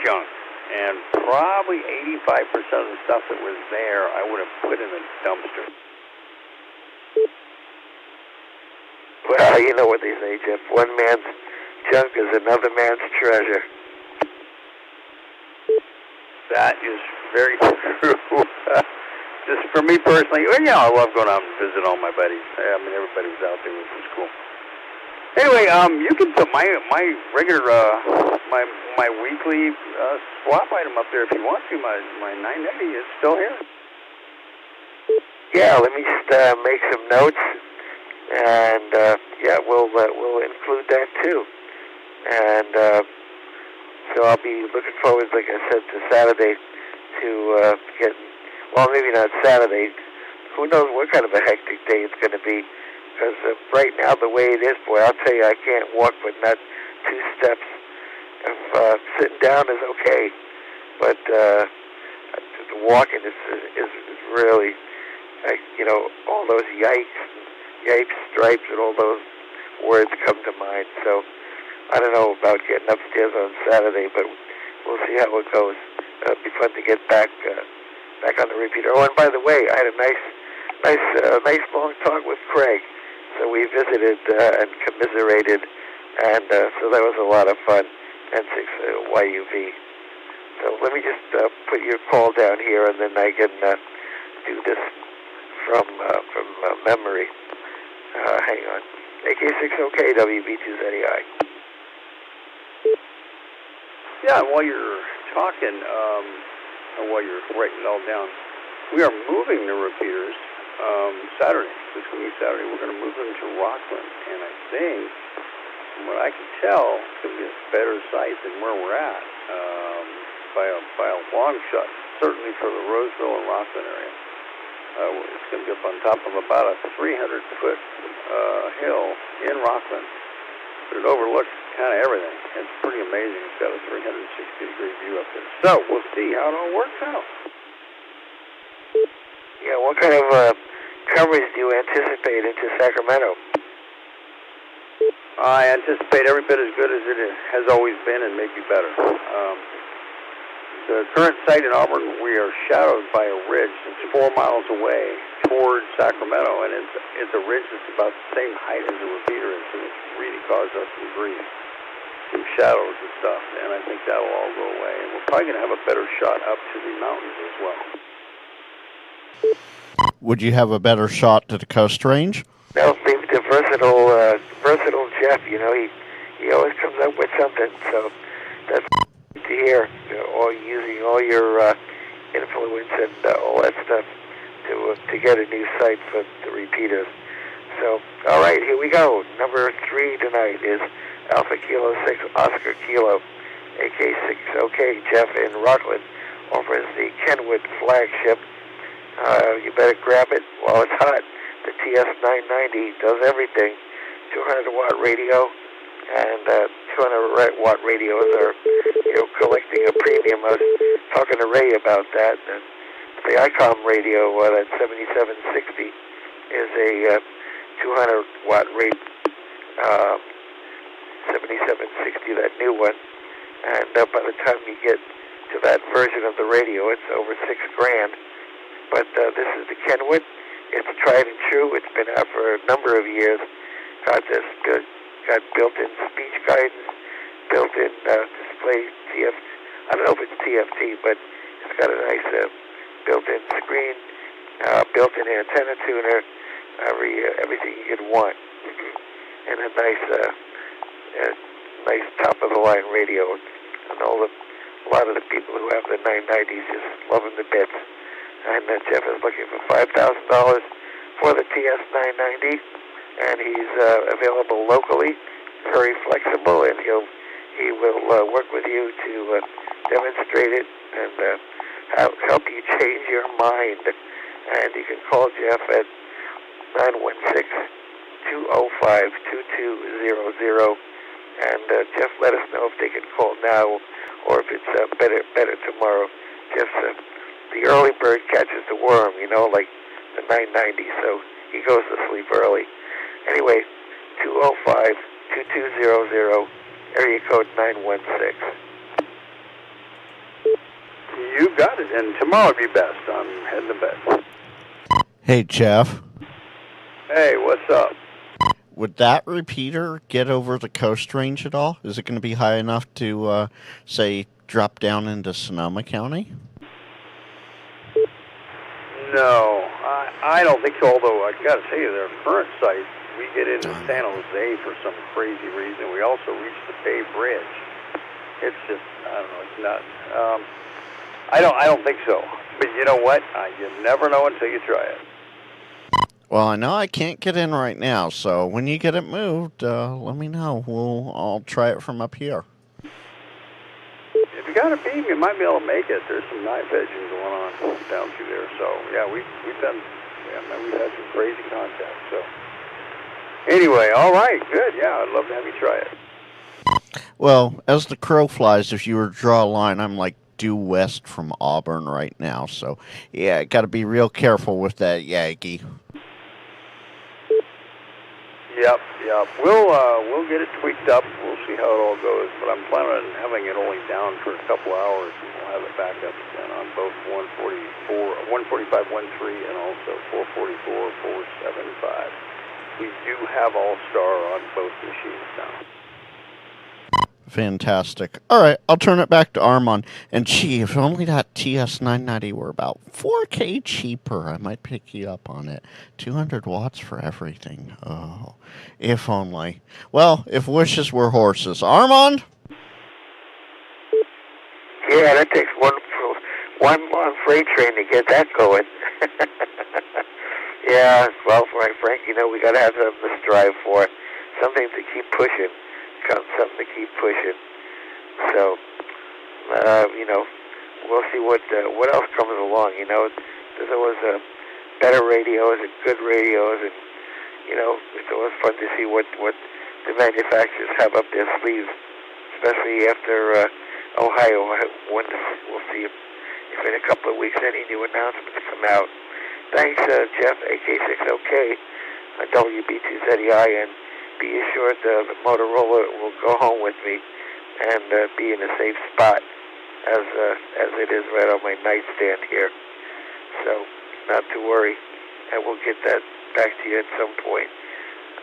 junk. And probably 85% of the stuff that was there I would have put in a dumpster. Well, you know what they say, Jeff. One man's junk is another man's treasure. That is very true. Just for me personally, I love going out and visit all my buddies. I mean, everybody was out there, which was cool. Anyway, you can put my regular, my weekly swap item up there if you want to. My 980 is still here. Yeah, let me just make some notes, and we'll include that too. And so I'll be looking forward, like I said, to Saturday to getting. Well, maybe not Saturday. Who knows what kind of a hectic day it's going to be. Because right now, the way it is, boy, I'll tell you, I can't walk but not 2 steps. If sitting down is okay, but the walking is really, all those yipes, stripes, and all those words come to mind. So I don't know about getting upstairs on Saturday, but we'll see how it goes. It'll be fun to get back on the repeater. Oh, and by the way, I had a nice long talk with Craig. So we visited and commiserated, and so that was a lot of fun. N6YUV. So let me just put your call down here, and then I can do this from memory. Hang on. AK60K WB2ZEI. Yeah, while you're talking, or while you're writing it all down, we are moving the repeaters Saturday. This coming Saturday, we're going to move them to Rockland, and I think, from what I can tell, it's going to be a better site than where we're at by a long shot. Certainly for the Roseville and Rockland area. It's going to be up on top of about a 300-foot hill in Rockland, but it overlooks kind of everything. It's pretty amazing. It's got a 360-degree view up there. So we'll see how it all works out. Yeah, what kind of coverage do you anticipate into Sacramento? I anticipate every bit as good as it has always been, and maybe better. The current site in Auburn, we are shadowed by a ridge that's 4 miles away towards Sacramento, and it's a ridge that's about the same height as the repeater is, and it's really caused us some grief, some shadows and stuff, and I think that'll all go away. And we're probably going to have a better shot up to the mountains as well. Would you have a better shot to the Coast Range? No, the versatile Jeff, you know, he always comes up with something, so that's to hear, you know, all using all your influence and all that stuff to get a new site for the repeaters. So, all right, here we go. Number 3 tonight is Alpha Kilo 6 Oscar Kilo, AK60K. Jeff in Rockland offers the Kenwood flagship. You better grab it while it's hot. The TS990 does everything. 200-watt radio, and 200-watt radios are, you know, collecting a premium. I was talking to Ray about that. And the ICOM radio, that 7760, is a 200-watt rate, 7760, that new one. And by the time you get to that version of the radio, it's over $6,000. But this is the Kenwood. It's tried and true. It's been out for a number of years. Got built-in speech guidance, built-in display TFT. I don't know if it's TFT, but it's got a nice built-in screen, built-in antenna tuner, everything you could want, and a nice top-of-the-line radio. And a lot of the people who have the 990s just love them to bits. And Jeff is looking for $5,000 for the TS990, and he's available locally, very flexible, and he will work with you to demonstrate it and help you change your mind. And you can call Jeff at 916-205-2200, and Jeff, let us know if they can call now or if it's better tomorrow. Jeff's the early bird catches the worm, you know, like the 990, so he goes to sleep early. Anyway, 205-2200, area code 916. You got it, and tomorrow would be best. I'm heading to bed. Hey, Jeff. Hey, what's up? Would that repeater get over the Coast Range at all? Is it going to be high enough to, say, drop down into Sonoma County? No, I don't think so, although I got to tell you, their current site, we get into San Jose for some crazy reason. We also reach the Bay Bridge. It's just, I don't know, it's nuts. I don't think so. But you know what? You never know until you try it. Well, I know I can't get in right now, so when you get it moved, let me know. I'll try it from up here. If you got a beam, you might be able to make it. There's some knife edging going on down through there. So yeah, we've had some crazy contact. So anyway, all right, good. Yeah, I'd love to have you try it. Well, as the crow flies, if you were to draw a line, I'm like due west from Auburn right now. So yeah, got to be real careful with that Yankee. Yep. We'll get it tweaked up. We'll see how it all goes. But I'm planning on having it only down for a couple hours, and we'll have it back up again on both 145.13 and also 444.475. We do have All-Star on both machines now. Fantastic. All right, I'll turn it back to Armand. And gee, if only that TS990 were about 4K cheaper, I might pick you up on it. 200 watts for everything. Oh, if only. Well, if wishes were horses. Armand? Yeah, that takes one long freight train to get that going. Yeah, well, Frank, we got to have something to strive for, something to keep pushing, something to keep pushing. So, we'll see what else comes along. There's always better radios and good radios, and it's always fun to see what the manufacturers have up their sleeves, especially after Ohio. We'll see if in a couple of weeks any new announcements come out. Thanks, Jeff, AK6OK, WB2ZEI, and be assured the Motorola will go home with me and be in a safe spot as it is right on my nightstand here. So, not to worry, and we'll get that back to you at some point.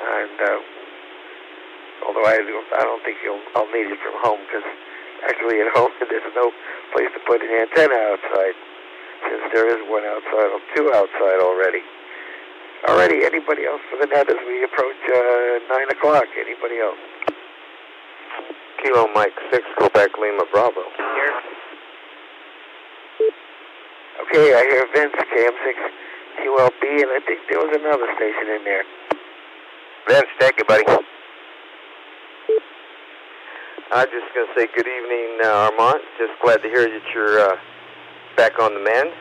And although I don't think I'll need it from home, because actually at home there's no place to put an antenna outside, since there is one outside, or two outside already. Alrighty, anybody else for the net as we approach 9 o'clock? Anybody else? Kilo Mike 6, Quebec Lima Bravo. Here. Okay, I hear Vince, KM6QLB, and I think there was another station in there. Vince, take it, buddy. I'm just going to say good evening, Armand. Just glad to hear that you're back on the mend.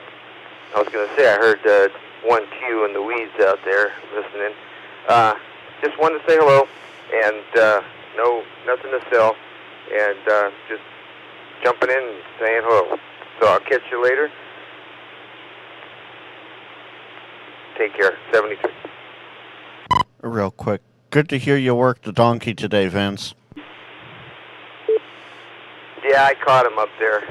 I was going to say I heard 1Q in the weeds out there listening. Just wanted to say hello, and nothing to sell, and just jumping in and saying hello. So I'll catch you later. Take care. 73. Real quick. Good to hear you worked the donkey today, Vince. Yeah, I caught him up there.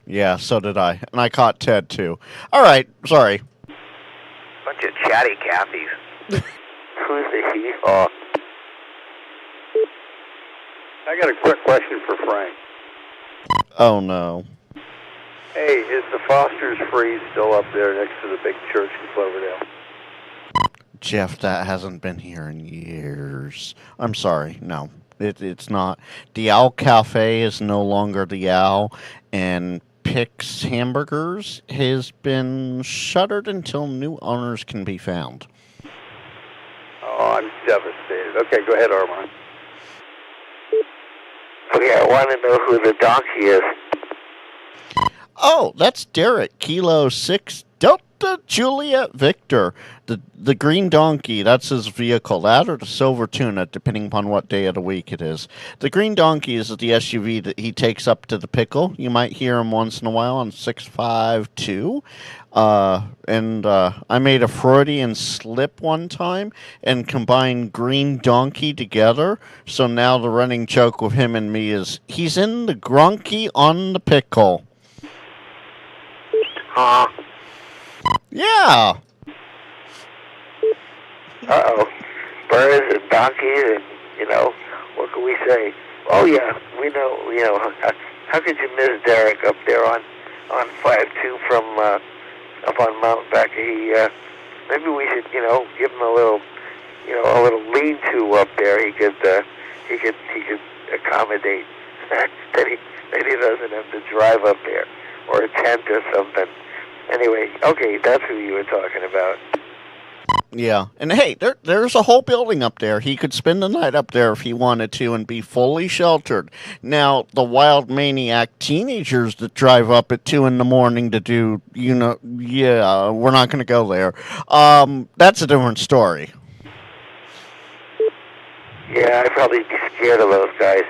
Yeah, so did I. And I caught Ted, too. All right, sorry. Bunch of chatty Cathy's. Who's the hee-haw? I got a quick question for Frank. Oh, no. Hey, is the Foster's Freeze still up there next to the big church in Cloverdale? Jeff, that hasn't been here in years. I'm sorry, no. It's not. The Owl Cafe is no longer the Owl, and Pick's Hamburgers has been shuttered until new owners can be found. Oh, I'm devastated. Okay, go ahead, Armand. Okay, I want to know who the donkey is. Oh, that's Derek, Kilo 6 Delta Juliet Victor. The green donkey, that's his vehicle. That or the silver tuna, depending upon what day of the week it is. The green donkey is the SUV that he takes up to the pickle. You might hear him once in a while on 652. I made a Freudian slip one time and combined green donkey together. So now the running joke with him and me is he's in the grunky on the pickle. Yeah. Uh-oh. Birds and donkeys and, what can we say? Oh, yeah, we know. How could you miss Derek up there on 5-2 from up on Mount Becky? Maybe we should, give him a little lean-to up there. He could accommodate that he doesn't have to drive up there, or a tent or something. Anyway, okay, that's who you were talking about. Yeah, and hey, there's a whole building up there. He could spend the night up there if he wanted to and be fully sheltered. Now, the wild maniac teenagers that drive up at 2 in the morning to do, we're not going to go there. That's a different story. Yeah, I'd probably be scared of those guys,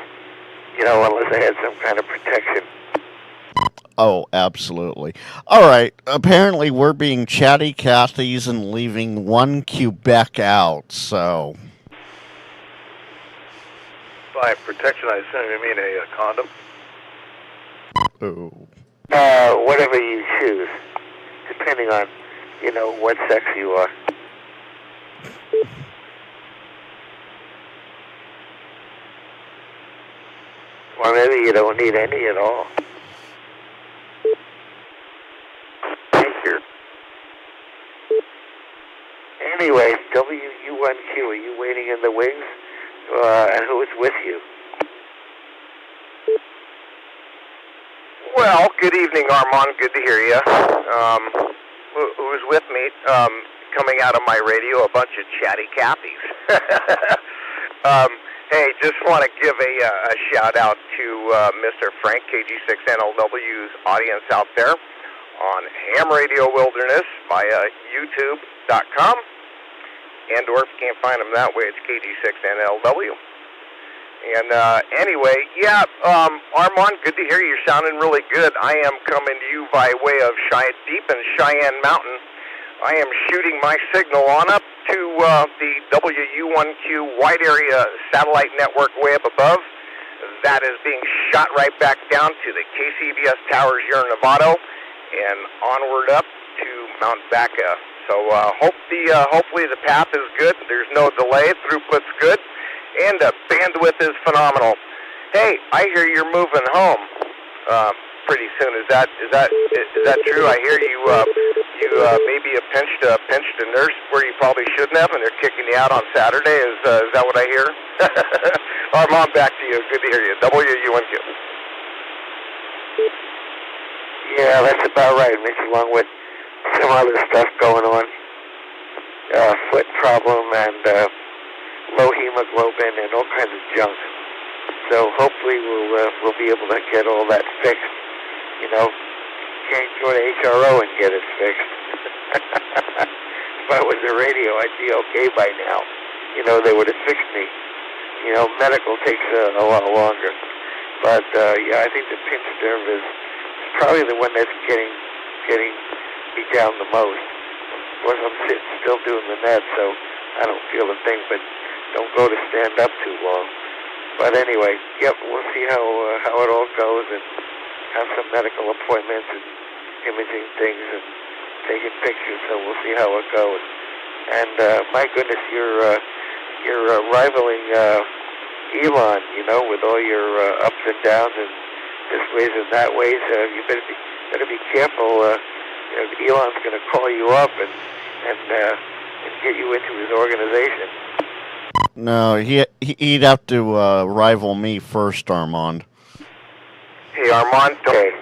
unless I had some kind of protection. Oh, absolutely. All right. Apparently, we're being chatty Cathy's and leaving one Quebec out, so. By protection, I assume you mean a condom? Oh. Whatever you choose, depending on, what sex you are. Or maybe you don't need any at all. Thank you. Anyway, WU1Q, are you waiting in the wings? And who is with you? Well, good evening, Armand. Good to hear you. Who's with me? Coming out of my radio, a bunch of chatty Cathy's. Hey, just want to give a shout-out to Mr. Frank, KG6NLW's audience out there on Ham Radio Wilderness via YouTube.com. And/or if you can't find them that way, it's KG6NLW. And anyway, yeah, Armand, good to hear you. You're sounding really good. I am coming to you by way of deep in Cheyenne Mountain. I am shooting my signal on up to the WU1Q wide area satellite network way up above. That is being shot right back down to the KCBS towers here in Novato and onward up to Mount Vaca. So hopefully the path is good. There's no delay. Throughput's good. And bandwidth is phenomenal. Hey, I hear you're moving home pretty soon. Is that true? I hear you maybe pinched a nurse where you probably shouldn't have, and they're kicking you out on Saturday. Is that what I hear? Armand, back to you. Good to hear you. WU1Q. Yeah, that's about right, Mitch, along with some other stuff going on. Foot problem and low hemoglobin and all kinds of junk. So hopefully we'll be able to get all that fixed. You know, can't go to HRO and get it fixed. If I was a radio, I'd be okay by now. You know, they would have fixed me. You know, medical takes a lot longer. But yeah, I think the pinched nerve is probably the one that's getting me down the most. Of course, I'm sitting still doing the net, so I don't feel a thing, but don't go to stand up too long. But anyway, yep, we'll see how it all goes and have some medical appointments and imaging things and taking pictures, so we'll see how it goes. And my goodness, you're rivaling Elon, you know, with all your ups and downs and this ways and that ways. You better be careful. You know, Elon's going to call you up and get you into his organization. No, he'd have to rival me first, Armand. Hey, Armand, don't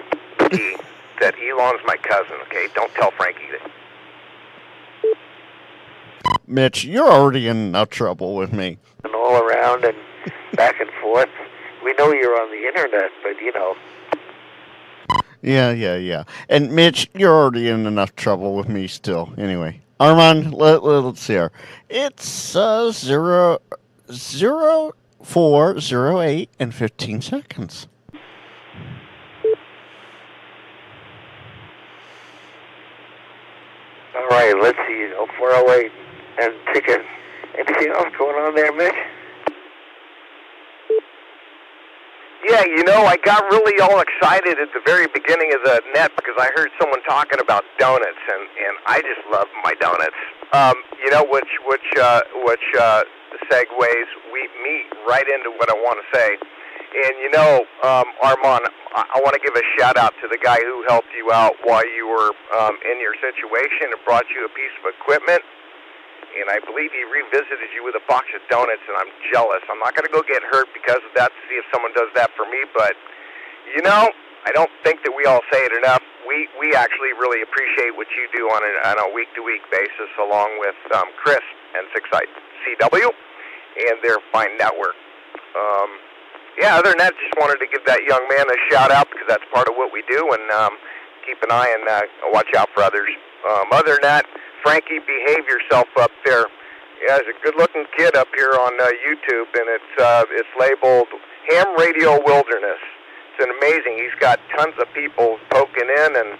that Elon's my cousin, okay? Don't tell Frankie that. Mitch, you're already in enough trouble with me. And all around and back and forth. We know you're on the internet, but you know. Yeah. And Mitch, you're already in enough trouble with me still. Anyway, Armand, let's see here. It's 0408 and 15 seconds. All right, let's see. 0408 and ticket. Anything else going on there, Mitch? Yeah, you know, I got really all excited at the very beginning of the net because I heard someone talking about donuts, and I just love my donuts. You know, which segues me right into what I want to say. And you know, Armand, I want to give a shout out to the guy who helped you out while you were in your situation and brought you a piece of equipment. And I believe he revisited you with a box of donuts, and I'm jealous. I'm not going to go get hurt because of that to see if someone does that for me, but, you know, I don't think that we all say it enough. We actually really appreciate what you do on a week-to-week basis, along with Chris, N6ICW, and their fine network. Yeah, other than that, just wanted to give that young man a shout-out because that's part of what we do, and keep an eye and watch out for others. Other than that, Frankie, behave yourself up there. Yeah, there's a good-looking kid up here on YouTube, and it's labeled Ham Radio Wilderness. It's amazing. He's got tons of people poking in, and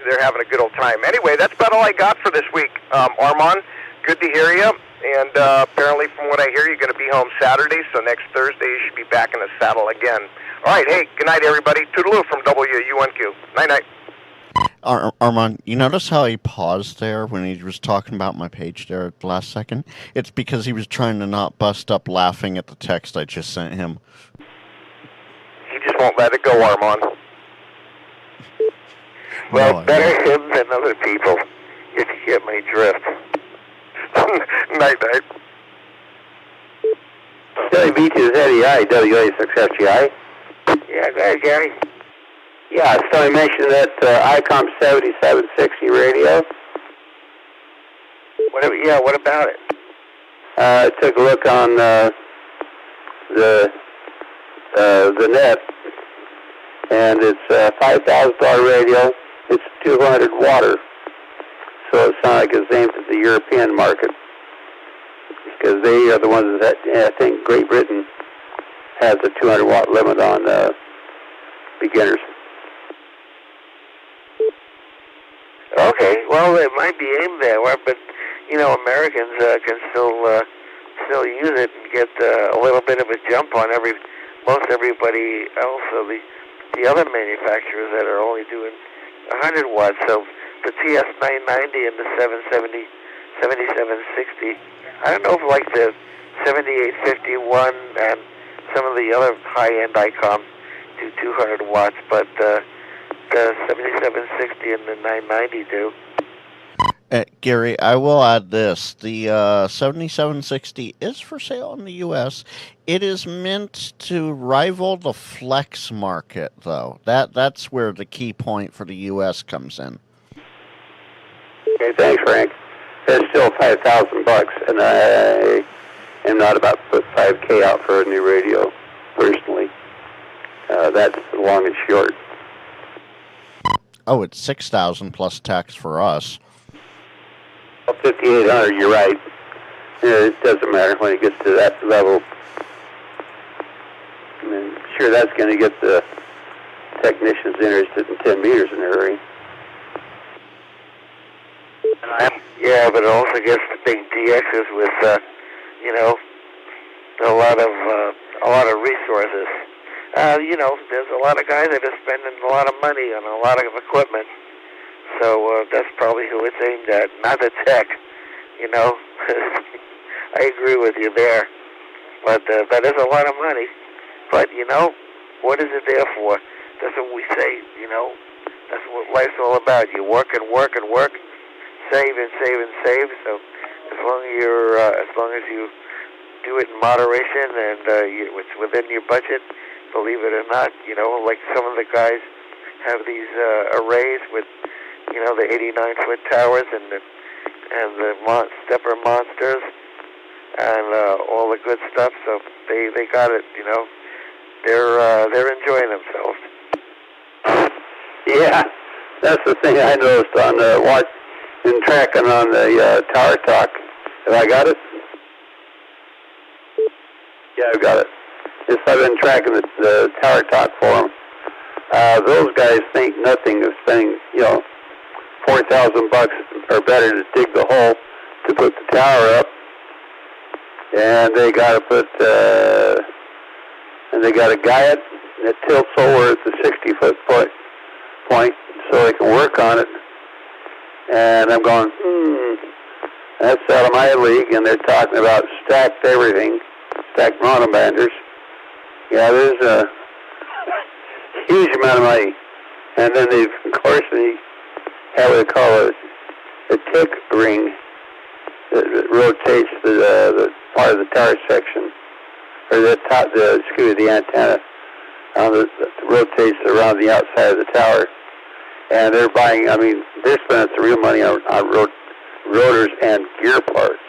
they're having a good old time. Anyway, that's about all I got for this week. Armand, good to hear you. And apparently, from what I hear, you're going to be home Saturday, so next Thursday you should be back in the saddle again. All right, hey, good night, everybody. Toodaloo from WU1Q. Night-night. Armand, you notice how he paused there when he was talking about my page there at the last second? It's because he was trying to not bust up laughing at the text I just sent him. He just won't let it go, Armand. Well, No, better him than other people, if you get my drift. Night. Gary Beach is Eddie I, WA6FGI. Yeah, go ahead, Gary. Yeah, so I mentioned that ICOM 7760 radio. What about it? I took a look on the net, and it's a $5,000 radio. It's 200 water, so it's not like it's aimed at the European market, because they are the ones that, I think Great Britain has a 200 watt limit on beginners. Okay, well, it might be aimed that way, but Americans can still use it and get a little bit of a jump on most everybody else. So the other manufacturers that are only doing 100 watts. So the TS990 and the 7760. I don't know if like the 7851 and some of the other high-end ICOM do 200 watts, but the 7760 and the 990 do. Gary, I will add this. The 7760 is for sale in the U.S. It is meant to rival the flex market, though. That's where the key point for the U.S. comes in. Okay, thanks, Frank. It's still $5,000, and I am not about to put $5K out for a new radio, personally. That's long and short. Oh, it's $6,000 plus tax for us. 5,800, you're right. It doesn't matter when it gets to that level. I mean, sure, that's going to get the technicians interested in 10 meters in a hurry. Yeah, but it also gets the big DXs with, a lot of resources. There's a lot of guys that are spending a lot of money on a lot of equipment. So that's probably who it's aimed at, not the tech, I agree with you there. But that is a lot of money. But, what is it there for? That's what we say, That's what life's all about. You work and work and work, save and save and save. So as long as you do it in moderation and it's within your budget, believe it or not, like some of the guys have these arrays with the 89-foot towers and the stepper monsters and all the good stuff. So they got it. They're enjoying themselves. Yeah, that's the thing I noticed on the watch and tracking on the Tower Talk. Have I got it? Yeah, I've got it. Yes, I've been tracking the Tower Talk for them. Those guys think nothing of spending, $4,000 or better to dig the hole to put the tower up, and they got to put and they got to guy it that tilts over at the 60-foot point so they can work on it. And I'm going, that's out of my league. And they're talking about stacked everything, stacked monobanders. Yeah, there's a huge amount of money. And then they, of course, they have what they call a tick ring that rotates the part of the tower section, or the antenna, that rotates around the outside of the tower. And they're buying, they're spending some real money on rotors and gear parts.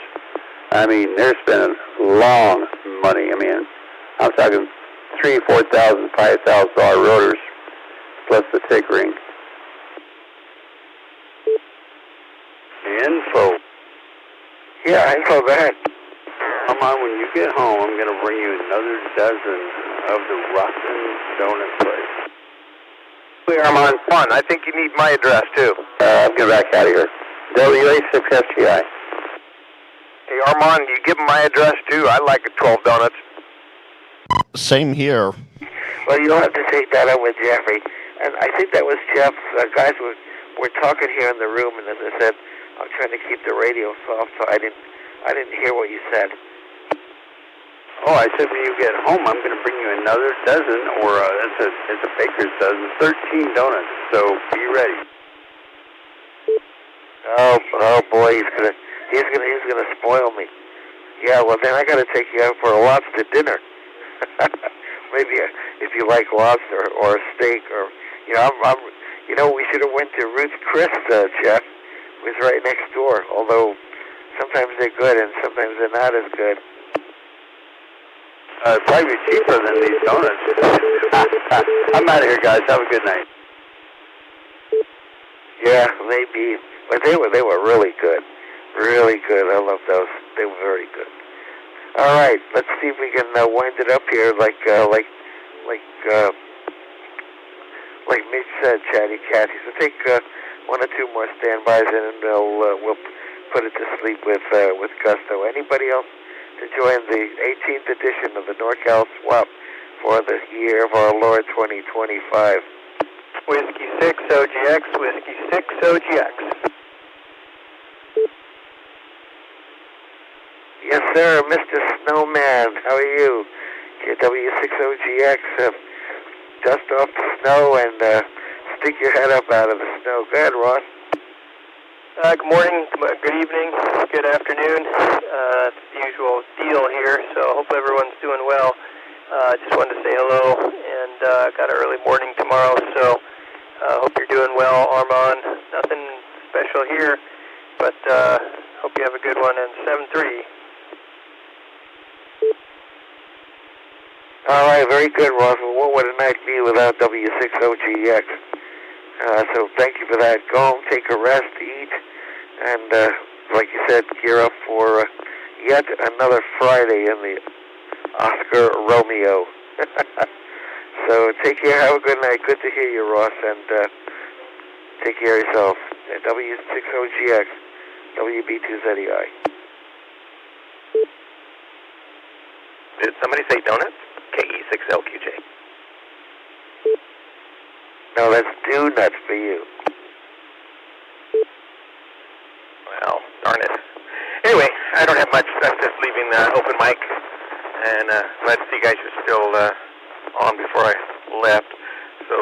They're spending long money. I'm talking $3,000, $4,000, $5,000 rotors plus the tick ring. Info. Yeah, info, go ahead. Armand, when you get home, I'm going to bring you another dozen of the Rotten Donut Place. Hey, Armand, fun. I think you need my address, too. I'm getting back out of here. WA6FGI. Hey, Armand, you give them my address, too. I like 12 donuts. Same here. Well, you'll have to take that up with Jeffrey. And I think that was Jeff. Guys were talking here in the room, and as I said, I'm trying to keep the radio soft, so I didn't hear what you said. Oh, I said when you get home, I'm going to bring you another dozen, or it's a baker's dozen, 13 donuts. So be ready. Oh boy, he's gonna spoil me. Yeah, well then I gotta take you out for a lobster dinner. Maybe if you like lobster or a steak, or we should have went to Ruth's Chris, Jeff. It was right next door. Although sometimes they're good and sometimes they're not as good. Probably cheaper than these donuts. I'm out of here, guys. Have a good night. Yeah, maybe. But they were really good. Really good. I love those. They were very good. All right, let's see if we can wind it up here like Mitch said, Chatty Cathy. So take one or two more standbys and we'll put it to sleep with gusto. Anybody else to join the 18th edition of the NorCal Swap for the year of our Lord 2025? Whiskey 6 OGX, Whiskey 6 OGX. Yes, sir, Mr. Snowman. How are you? W6OGX. Dust off the snow and stick your head up out of the snow. Go ahead, Ross. Good morning, good evening, good afternoon. It's the usual deal here, so I hope everyone's doing well. Just wanted to say hello, and got an early morning tomorrow, so hope you're doing well, Armand. Nothing special here, but hope you have a good one, and 7-3. All right, very good, Ross. Well, what would a night be without W6OGX? So thank you for that. Go home, take a rest, eat, and like you said, gear up for yet another Friday in the Oscar Romeo. So take care. Have a good night. Good to hear you, Ross, and take care of yourself. W6OGX, WB2ZEI. Did somebody say donuts? KE6LQJ. No, that's do nuts for you. Well, darn it. Anyway, I don't have much. I'm just leaving open mic, and glad to see you guys are still on before I left. So,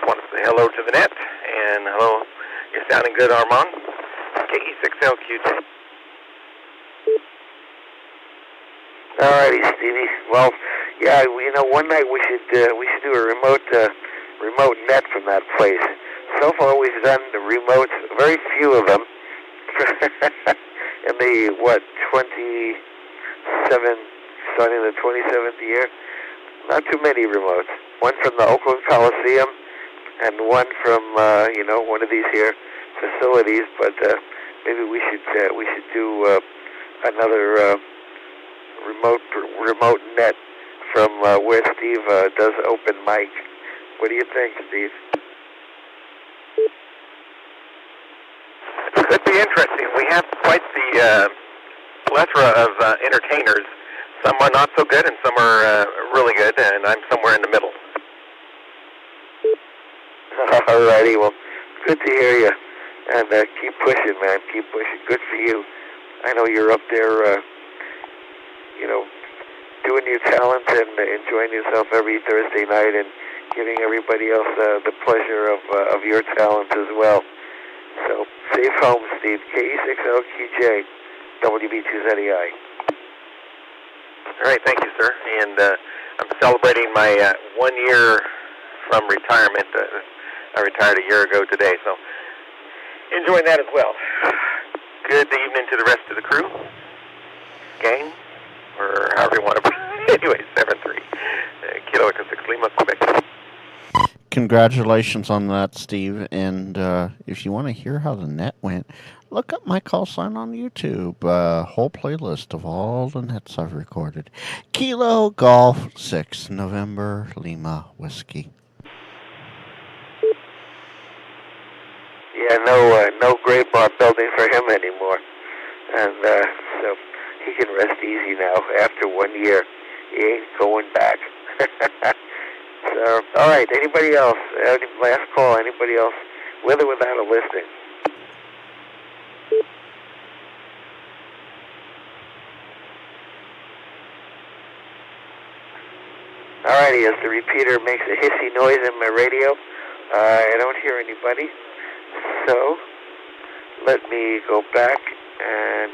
want to say hello to the net, and hello. You're sounding good, Armand. KE6LQJ. All righty, Stevie. Well, yeah, one night we should do a remote net from that place. So far, we've done the remotes, very few of them, in the starting the 27th year. Not too many remotes. One from the Oakland Coliseum, and one from one of these here facilities. But maybe we should do another remote net from where Steve does open mic. What do you think, Steve? Could be interesting. We have quite the plethora of entertainers. Some are not so good, and some are really good, and I'm somewhere in the middle. All righty. Well, good to hear you. And keep pushing, man. Keep pushing. Good for you. I know you're up there, doing your talent and enjoying yourself every Thursday night and giving everybody else the pleasure of your talent as well. So, safe home, Steve. KE6LQJ, WB2ZEI. All right, thank you, sir. And I'm celebrating my 1 year from retirement. I retired a year ago today, so enjoying that as well. Good evening to the rest of the crew, gang, or however you want to put it. Anyway, 7-3. Kilo Echo 6 Lima, Quebec. Congratulations on that, Steve. And if you want to hear how the net went, look up my call sign on YouTube. Whole playlist of all the nets I've recorded. Kilo Golf 6 November Lima Whiskey. Yeah, no great bar building for him anymore. And so he can rest easy now after 1 year. He ain't going back. So, all right, anybody else? Last call, anybody else? With or without a listing? Alrighty, as the repeater makes a hissy noise in my radio, I don't hear anybody. So, let me go back and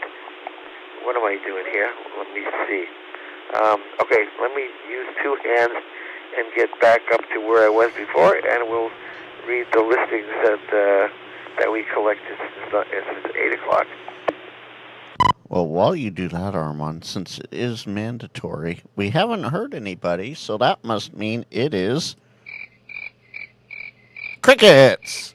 what am I doing here? Let me see. Okay, let me use two hands and get back up to where I was before, and we'll read the listings that we collected since 8 o'clock. Well, while you do that, Armand, since it is mandatory, we haven't heard anybody, so that must mean it is crickets.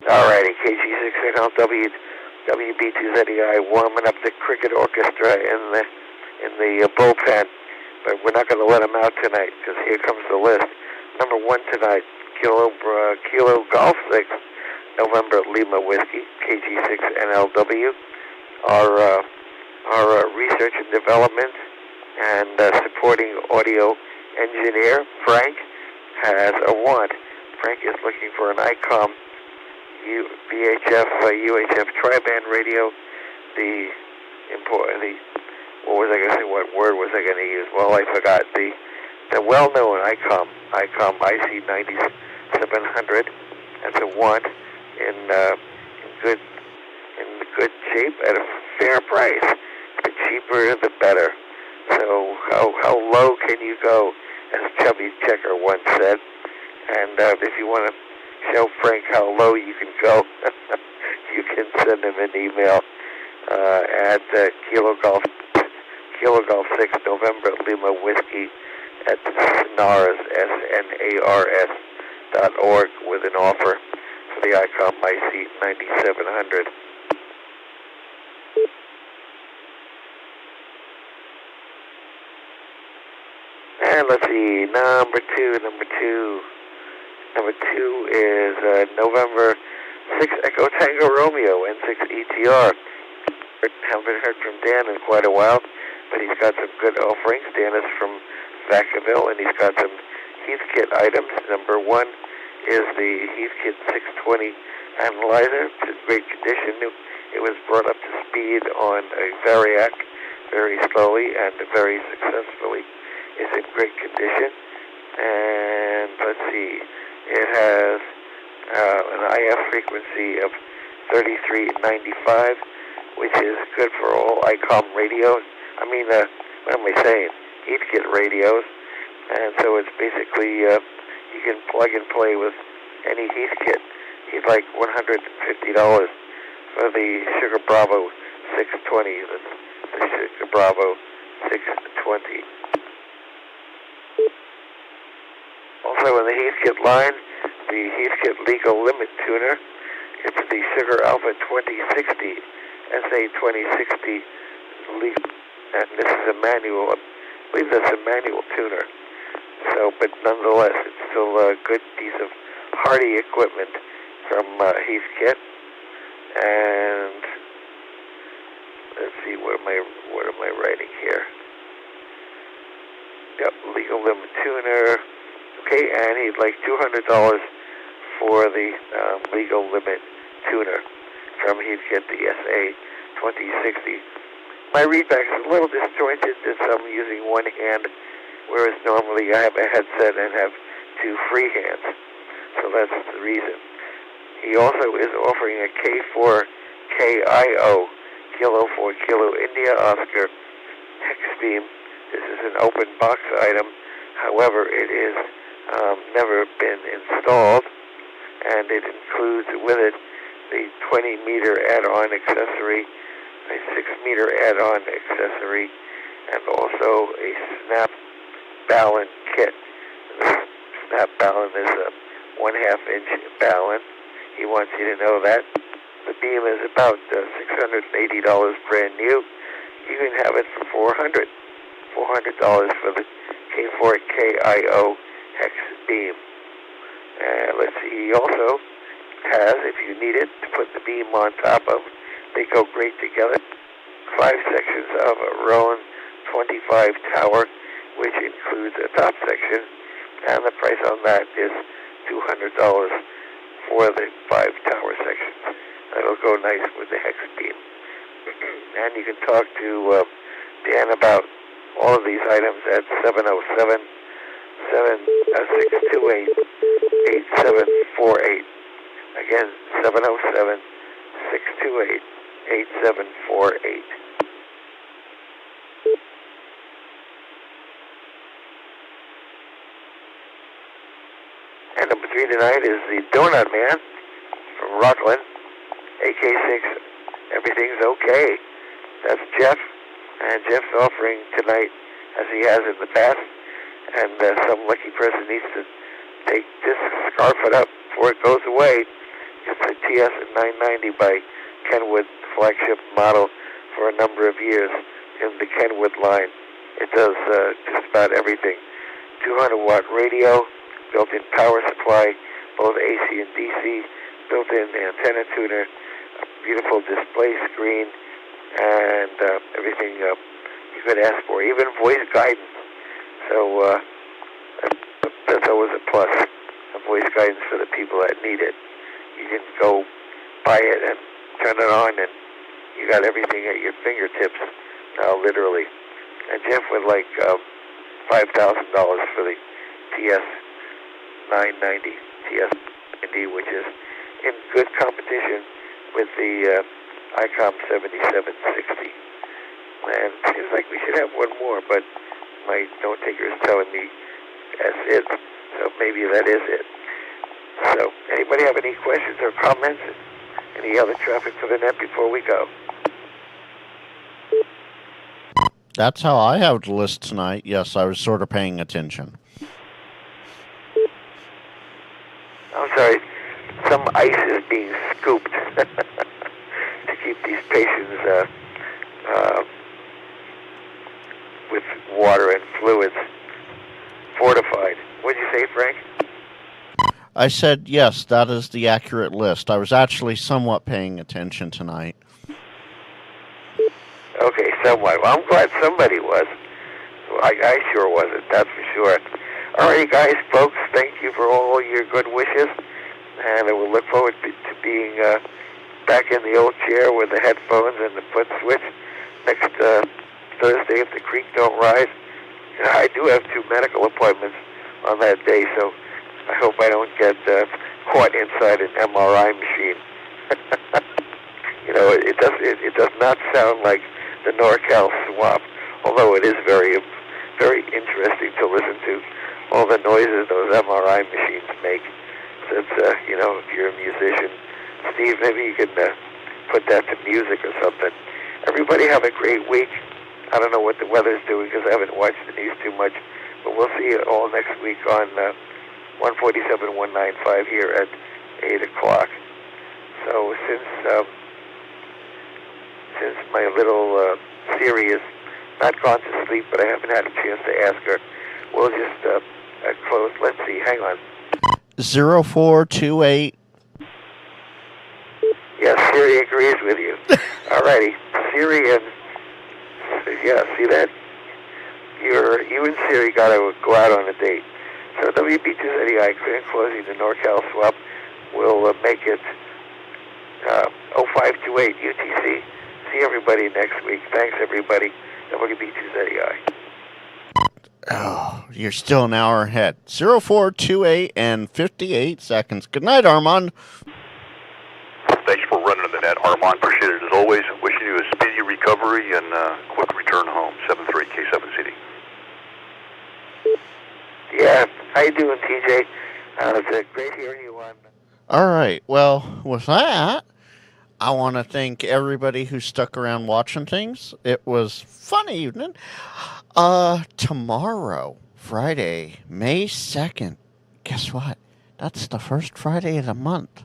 Alrighty, KG6NL WB2ZEI warming up the cricket orchestra in the bullpen, but we're not going to let them out tonight because here comes the list. Number 1 tonight, Kilo Golf 6, November Lima Whiskey, KG6NLW. Our research and development and supporting audio engineer, Frank, has a want. Frank is looking for an ICOM VHF UHF tri-band radio. What was I going to say? What word was I going to use? Well, I forgot. The well-known ICOM IC 9700. That's a want in good shape at a fair price. The cheaper, the better. So how low can you go, as Chubby Checker once said? And if you want to show Frank how low you can go, you can send him an email at Kilo Golf 6 November Lima Whiskey at SNARS, SNARS.org with an offer for the ICOM IC 9700. And let's see, number two is November 6 Echo Tango Romeo, N6ICW. Haven't heard from Dan in quite a while, but he's got some good offerings. Dan is from Vacaville, and he's got some Heathkit items. Number 1 is the Heathkit 620 analyzer. It's in great condition. It was brought up to speed on a Variac very slowly and very successfully. It's in great condition. And let's see, it has an IF frequency of 3395, which is good for all ICOM radios. I mean, what am I saying? Heathkit radios. And so it's basically, you can plug and play with any Heathkit. He's like $150 for the Sugar Bravo 620, the Sugar Bravo 620. Also in the Heathkit line, the Heathkit Legal Limit Tuner. It's the Sugar Alpha 2060, SA 2060 legal, and this is a manual. I believe that's a manual tuner. So, but nonetheless, it's still a good piece of hardy equipment from Heathkit. And let's see, what am I writing here? Yep, Legal Limit Tuner. Okay, and he'd like $200 for the Legal Limit Tuner from Heathkit, the SA 2060. My readback is a little disjointed as I'm using one hand, whereas normally I have a headset and have two free hands. So that's the reason. He also is offering a K4KIO, Kilo for Kilo India Oscar hex beam. This is an open box item. However, it is never been installed, and it includes with it the 20-meter add-on accessory, a 6-meter add-on accessory, and also a snap ballon kit. The snap ballon is a 1/2-inch ballon. He wants you to know that. The beam is about $680 brand new. You can have it for $400 for the K4KIO hex beam. Let's see, he also has, if you need it, to put the beam on top of, they go great together, 5 sections of a Rowan 25 tower, which includes a top section, and the price on that is $200 for the 5 tower sections. That'll go nice with the hex beam. And you can talk to Dan about all of these items at 707-628-8748. Again, 707-628-8748. And number 3 tonight is the Donut Man from Rockland, AK6. Everything's okay. That's Jeff, and Jeff's offering tonight, as he has in the past, and some lucky person needs to take this, scarf it up before it goes away. It's a TS-990 by Kenwood, flagship model for a number of years in the Kenwood line. It does just about everything. 200-watt radio, built-in power supply, both AC and DC, built-in antenna tuner, a beautiful display screen, and everything you could ask for, even voice guidance. So that's always a plus, a voice guidance for the people that need it. You can go buy it and turn it on, and you got everything at your fingertips now, literally. And Jeff would like $5,000 for the TS-990, which is in good competition with the ICOM 7760. And it seems like we should have one more, but my note taker is telling me that's it. So maybe that is it. So anybody have any questions or comments? Any other traffic for the net before we go? That's how I have the list tonight. Yes, I was sort of paying attention. I'm sorry. Some ice is being scooped to keep these patients with water and fluids fortified. What did you say, Frank? I said, yes, that is the accurate list. I was actually somewhat paying attention tonight. Okay, somewhat. Well, I'm glad somebody was. Well, I sure wasn't, that's for sure. All right, guys, folks, thank you for all your good wishes. And I will look forward to being back in the old chair with the headphones and the foot switch next Thursday if the creek don't rise. And I do have 2 medical appointments on that day, so I hope I don't get caught inside an MRI machine. You know, it does not sound like the NorCal swamp, although it is very, very interesting to listen to all the noises those MRI machines make. Since, you know, if you're a musician, Steve, maybe you can put that to music or something. Everybody have a great week. I don't know what the weather's doing because I haven't watched the news too much, but we'll see you all next week on 147, 195 here at 8 o'clock. So since my little Siri is not gone to sleep, but I haven't had a chance to ask her, we'll just close. Let's see, hang on. 0428. Yes, Siri agrees with you. All righty. Siri and... Yeah, see that? You and Siri got to go out on a date. So WB2ZEI closing the NorCal swap will make it 0528 UTC. See everybody next week. Thanks, everybody. WB2ZEI. Oh, you're still an hour ahead. 0428 and 58 seconds. Good night, Armand. Thanks for running the net, Armand. Appreciate it as always. Wishing you a speedy recovery and quick return home. 73K7CD. Yeah, how you doing, TJ? It's great hearing you on. All right. Well, with that, I want to thank everybody who stuck around watching things. It was a fun evening. Tomorrow, Friday, May 2nd, guess what? That's the first Friday of the month.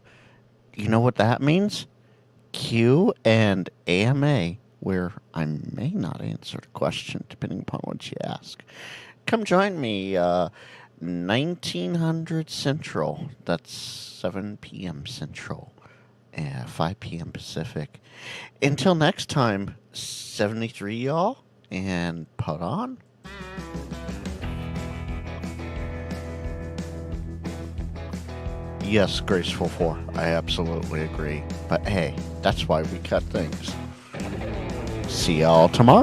You know what that means? Q and AMA, where I may not answer the question depending upon what you ask. Come join me, 1900 Central. That's 7 p.m. Central, 5 p.m. Pacific. Until next time, 73 y'all, and put on. Yes, Graceful 4. I absolutely agree. But hey, that's why we cut things. See y'all tomorrow.